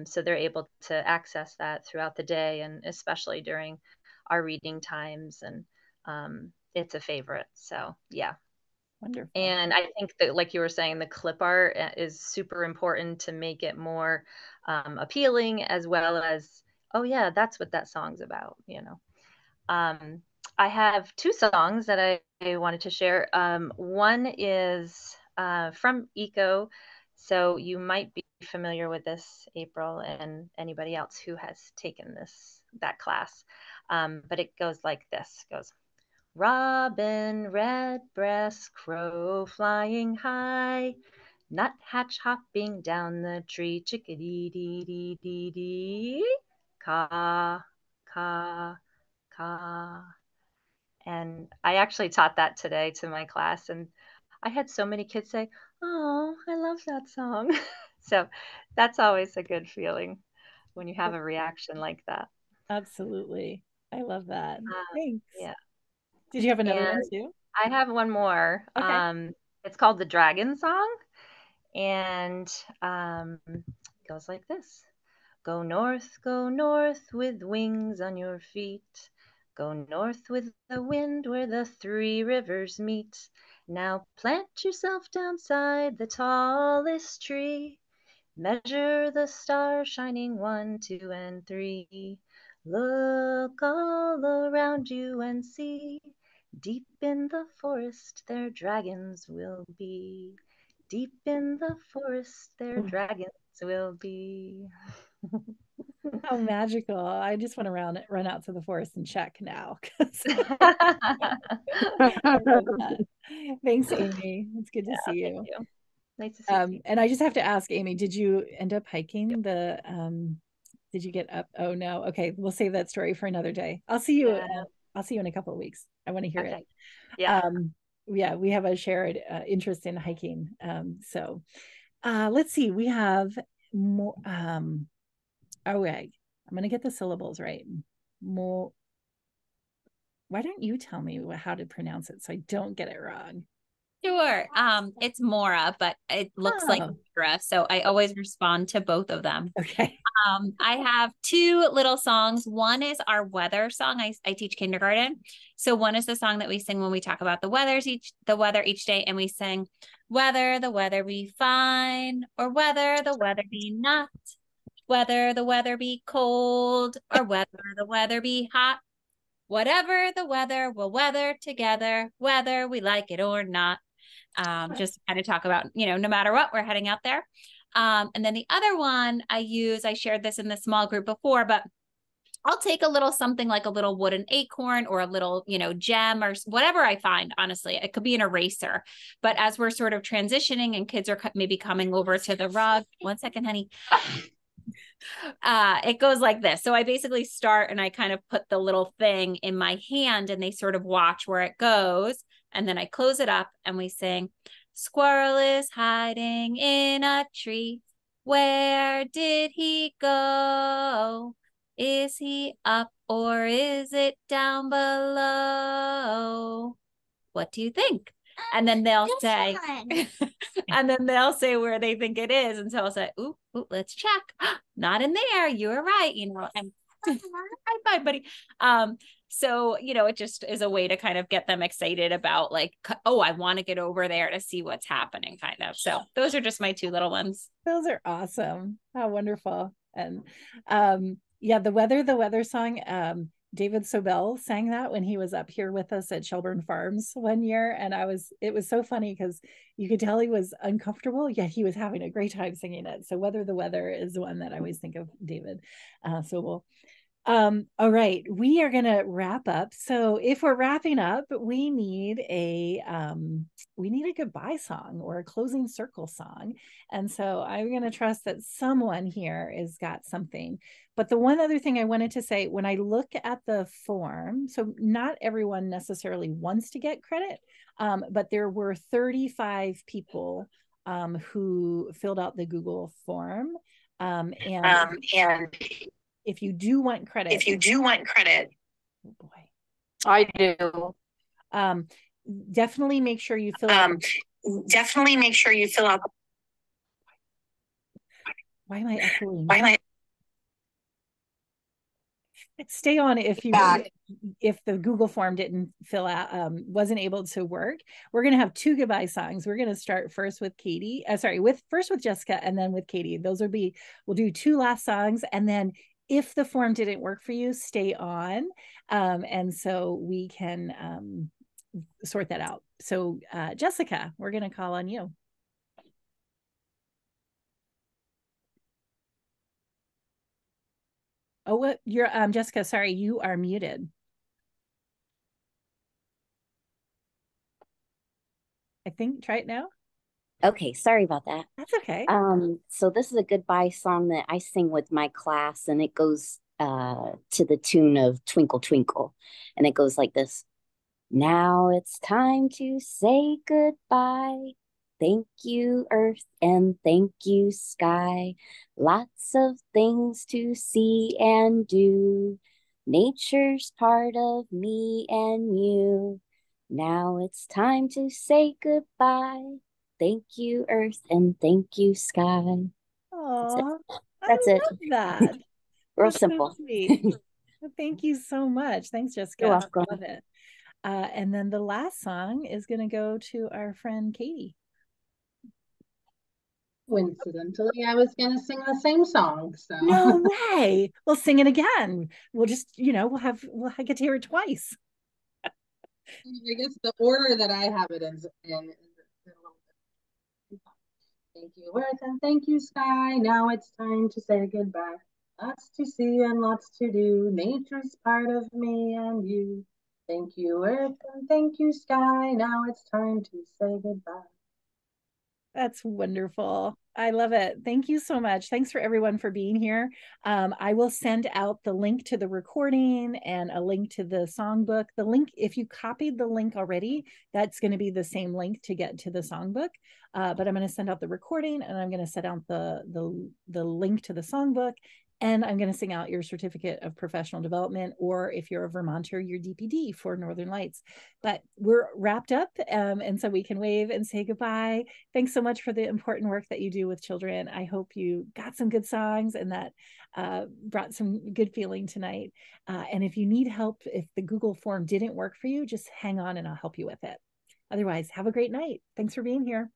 so they're able to access that throughout the day, and especially during our reading times. And it's a favorite. So yeah. Wonderful. And I think that, like you were saying, the clip art is super important to make it more appealing, as well as, oh yeah, that's what that song's about, I have two songs that I wanted to share. One is from Eco, so you might be familiar with this, April, and anybody else who has taken that class. But it goes like this. It goes, robin, redbreast, crow flying high, nuthatch hopping down the tree, chickadee-dee-dee-dee-dee, caw, caw, caw. And I actually taught that today to my class, and I had so many kids say, oh, I love that song. So that's always a good feeling when you have a reaction like that. Absolutely. I love that. Thanks. Yeah. Did you have another one too? I have one more. Okay. It's called the Dragon Song, and goes like this. Go north with wings on your feet. Go north with the wind where the three rivers meet. Now plant yourself downside the tallest tree. Measure the stars shining 1, 2, and 3. Look all around you and see. Deep in the forest their dragons will be. Deep in the forest their dragons will be. How magical. I just want to run out to the forest and check now. I love that. Thanks, Amy. It's good to see you. Thank you. Nice to see you. And I just have to ask, Amy, did you end up hiking did you get up? Oh no. Okay, we'll save that story for another day. I'll see you. I'll see you in a couple of weeks. I want to hear it. Yeah. Yeah, we have a shared interest in hiking. So let's see. We have more. Okay, I'm gonna get the syllables right. why don't you tell me how to pronounce it so I don't get it wrong? Sure. It's Mora, but it looks like Mora, so I always respond to both of them. Okay. I have two little songs. One is our weather song. I teach kindergarten. So one is the song that we sing when we talk about the weather each day, and we sing, whether the weather be fine or whether the weather be not, whether the weather be cold or whether the weather be hot, whatever the weather, we'll weather together, whether we like it or not. Just kind of talk about, no matter what, we're heading out there. And then the other one I shared this in the small group before, but I'll take a little something like a little wooden acorn or a little, gem or whatever I find, honestly. It could be an eraser. But as we're sort of transitioning and kids are maybe coming over to the rug, 1 second, honey. It goes like this. So I basically start and I kind of put the little thing in my hand and they sort of watch where it goes. And then I close it up and we sing, squirrel is hiding in a tree. Where did he go? Is he up or is it down below? What do you think? And then they'll say, and then they'll say where they think it is. And so I'll say, ooh, let's check. Not in there. You were right. And high five, buddy. So, it just is a way to kind of get them excited about like, oh, I want to get over there to see what's happening kind of. So those are just my two little ones. Those are awesome. How wonderful. And the weather song, David Sobel sang that when he was up here with us at Shelburne Farms one year. And it was so funny because you could tell he was uncomfortable, yet he was having a great time singing it. So Whether the Weather is one that I always think of David Sobel. All right, we are going to wrap up. So if we're wrapping up, we need a goodbye song or a closing circle song. And so I'm going to trust that someone here has got something. But the one other thing I wanted to say, when I look at the form, so not everyone necessarily wants to get credit, but there were 35 people who filled out the Google form. And if you do want credit. Oh boy. I do. Definitely make sure you fill out. Why am I echoing? Stay on if the Google form didn't fill out, wasn't able to work. We're going to have two goodbye songs. We're going to start first with Katie. First with Jessica and then with Katie. We'll do two last songs. And then if the form didn't work for you, stay on. And so we can sort that out. So Jessica, we're going to call on you. Oh, what you're Jessica, sorry, you are muted. I think try it now. Okay, sorry about that. That's okay. So this is a goodbye song that I sing with my class, and it goes to the tune of Twinkle Twinkle, and it goes like this. Now it's time to say goodbye. Thank you, Earth, and thank you, sky. Lots of things to see and do. Nature's part of me and you. Now it's time to say goodbye. Thank you, Earth, and thank you, sky. Aww, That's it. Love that. Real That's simple. So sweet. Thank you so much. Thanks, Jessica. You're welcome. Love it. And then the last song is going to go to our friend Katie. Coincidentally, I was going to sing the same song. So no way. We'll sing it again. We'll just, we'll get to hear it twice. I guess the order that I have it in thank you, Earth, and thank you, sky. Now it's time to say goodbye. Lots to see and lots to do. Nature's part of me and you. Thank you, Earth, and thank you, sky. Now it's time to say goodbye. That's wonderful. I love it. Thank you so much. Thanks for everyone for being here. I will send out the link to the recording and a link to the songbook. The link, if you copied the link already, that's going to be the same link to get to the songbook. But I'm going to send out the recording and I'm going to send out the link to the songbook. And I'm going to sing out your certificate of professional development, or if you're a Vermonter, your DPD for Northern Lights. But we're wrapped up, and so we can wave and say goodbye. Thanks so much for the important work that you do with children. I hope you got some good songs and that brought some good feeling tonight. And if you need help, if the Google form didn't work for you, just hang on and I'll help you with it. Otherwise, have a great night. Thanks for being here.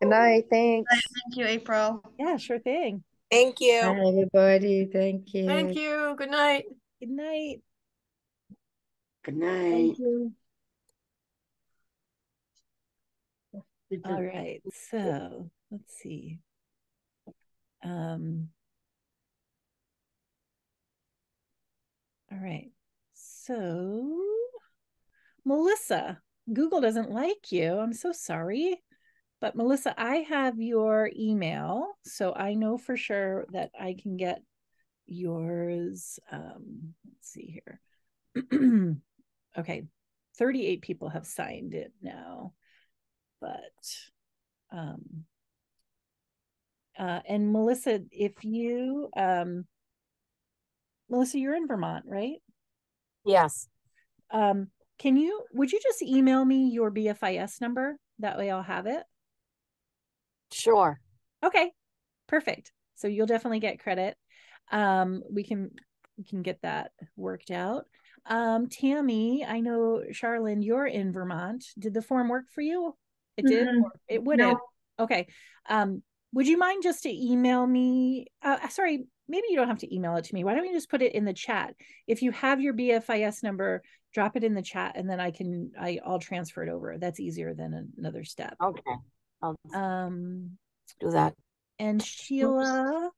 Good night. Thanks. Thank you, April. Yeah, sure thing. Thank you. Bye, everybody. Thank you. Thank you. Good night. Good night. Good night. Thank you. All right, so let's see. All right, so Melissa, Google doesn't like you. I'm so sorry. But Melissa, I have your email, so I know for sure that I can get yours. Let's see here. Okay, 38 people have signed it now, but and Melissa, if you Melissa, you're in Vermont, right? Yes. Would you just email me your BFIS number? That way I'll have it. Sure. Okay, perfect. So you'll definitely get credit. We can get that worked out. Tammy, I know Charlene, you're in Vermont. Did the form work for you? It did? It wouldn't. No. Okay. Would you mind just to email me? Sorry, maybe you don't have to email it to me. Why don't you just put it in the chat? If you have your BFIS number, drop it in the chat and then I'll transfer it over. That's easier than another step. Okay. I'll do that. And Sheila,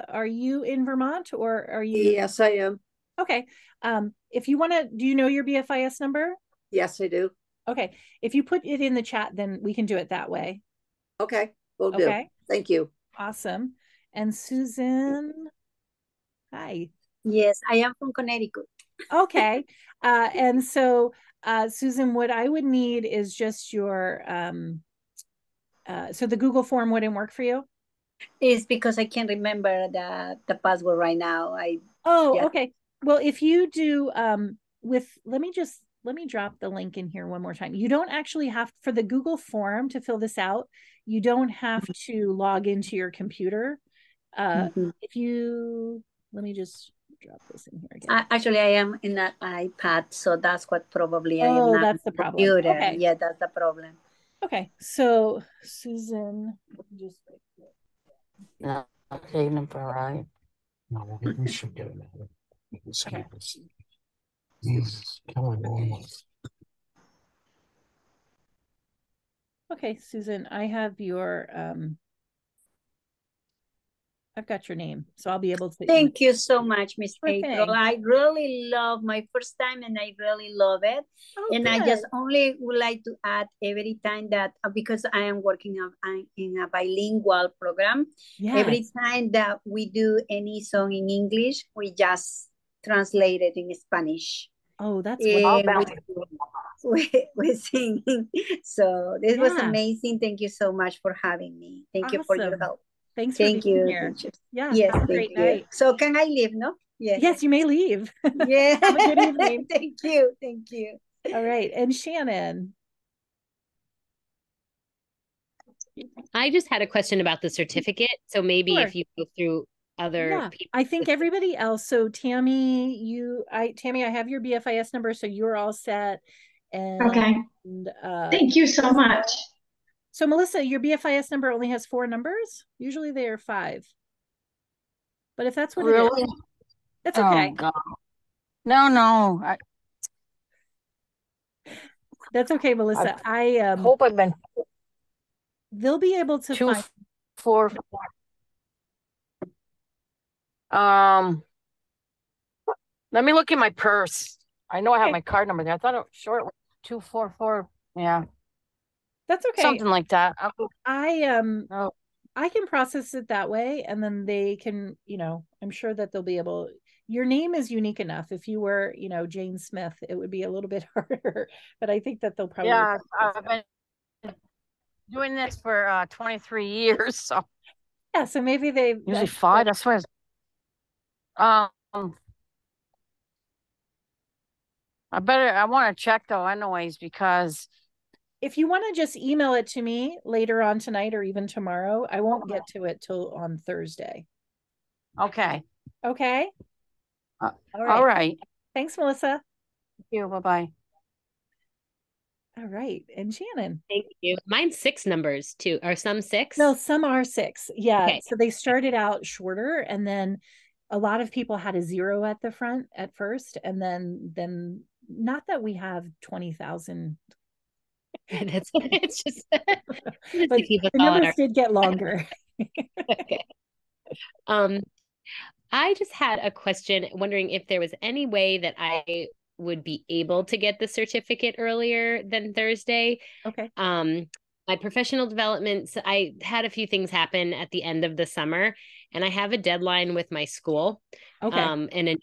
are you in Vermont or are you? Yes, I am. Okay. If you want to, do you know your BFIS number? Yes, I do. Okay. If you put it in the chat, then we can do it that way. Okay, will do. Okay. Thank you. Awesome. And Susan, hi. Yes, I am from Connecticut. Okay. And so, Susan, what I would need is just your, so the Google form wouldn't work for you? It's because I can't remember the password right now. Okay. Well, if you do let me drop the link in here one more time. You don't actually have, for the Google form to fill this out, you don't have to log into your computer. If you, let me just drop this in here again. Actually, I am in an iPad, so that's what probably I am not. That's the problem. Computer. Okay. Yeah, that's the problem. Okay, so Susan, just okay, number right. No, we should get it. Okay. Come on. Okay, Susan, I have your I've got your name, so I'll be able to. Thank you so much, Miss April. Thing. I really love my first time and I really love it. And good. I just only would like to add every time that, because I am working in a bilingual program, every time that we do any song in English, we just translate it in Spanish. Oh, that's wonderful. We sing. So this was amazing. Thank you so much for having me. Thank you for your help. Thanks for being here. Yeah. Yes, have a great night. So can I leave, no? Yes, you may leave. Yeah. Have a good evening. Thank you. Thank you. All right. And Shannon. I just had a question about the certificate. So maybe if you go through other people. I think everybody else. So Tammy, Tammy, I have your BFIS number, so you're all set. And okay. Thank you so much. So Melissa, your BFIS number only has 4 numbers. Usually they are 5. But if that's what it is, that's okay. Oh, God. No. That's okay, Melissa. I hope I've been. They'll be able to 2, find 4. Let me look in my purse. I know I have my card number there. I thought it was 244. Yeah. That's okay. Something like that. I can process it that way, and then they can, I'm sure that they'll be able. Your name is unique enough. If you were, Jane Smith, it would be a little bit harder. But I think that they'll probably. Yeah, doing this for 23 years. So yeah, so maybe they usually 5. That's why. I want to check though, anyways, because if you want to just email it to me later on tonight or even tomorrow, I won't get to it till on Thursday. Okay. Okay. All right. Thanks, Melissa. Thank you. Bye-bye. All right. And Shannon. Thank you. Mine's 6 numbers too. Are some 6? No, some are 6. Yeah. Okay. So they started out shorter, and then a lot of people had a 0 at the front at first. And then not that we have 20,000. It's just but the numbers did get longer. Okay. I just had a question, wondering if there was any way that I would be able to get the certificate earlier than Thursday. Okay. My professional development, I had a few things happen at the end of the summer, and I have a deadline with my school. Okay. And a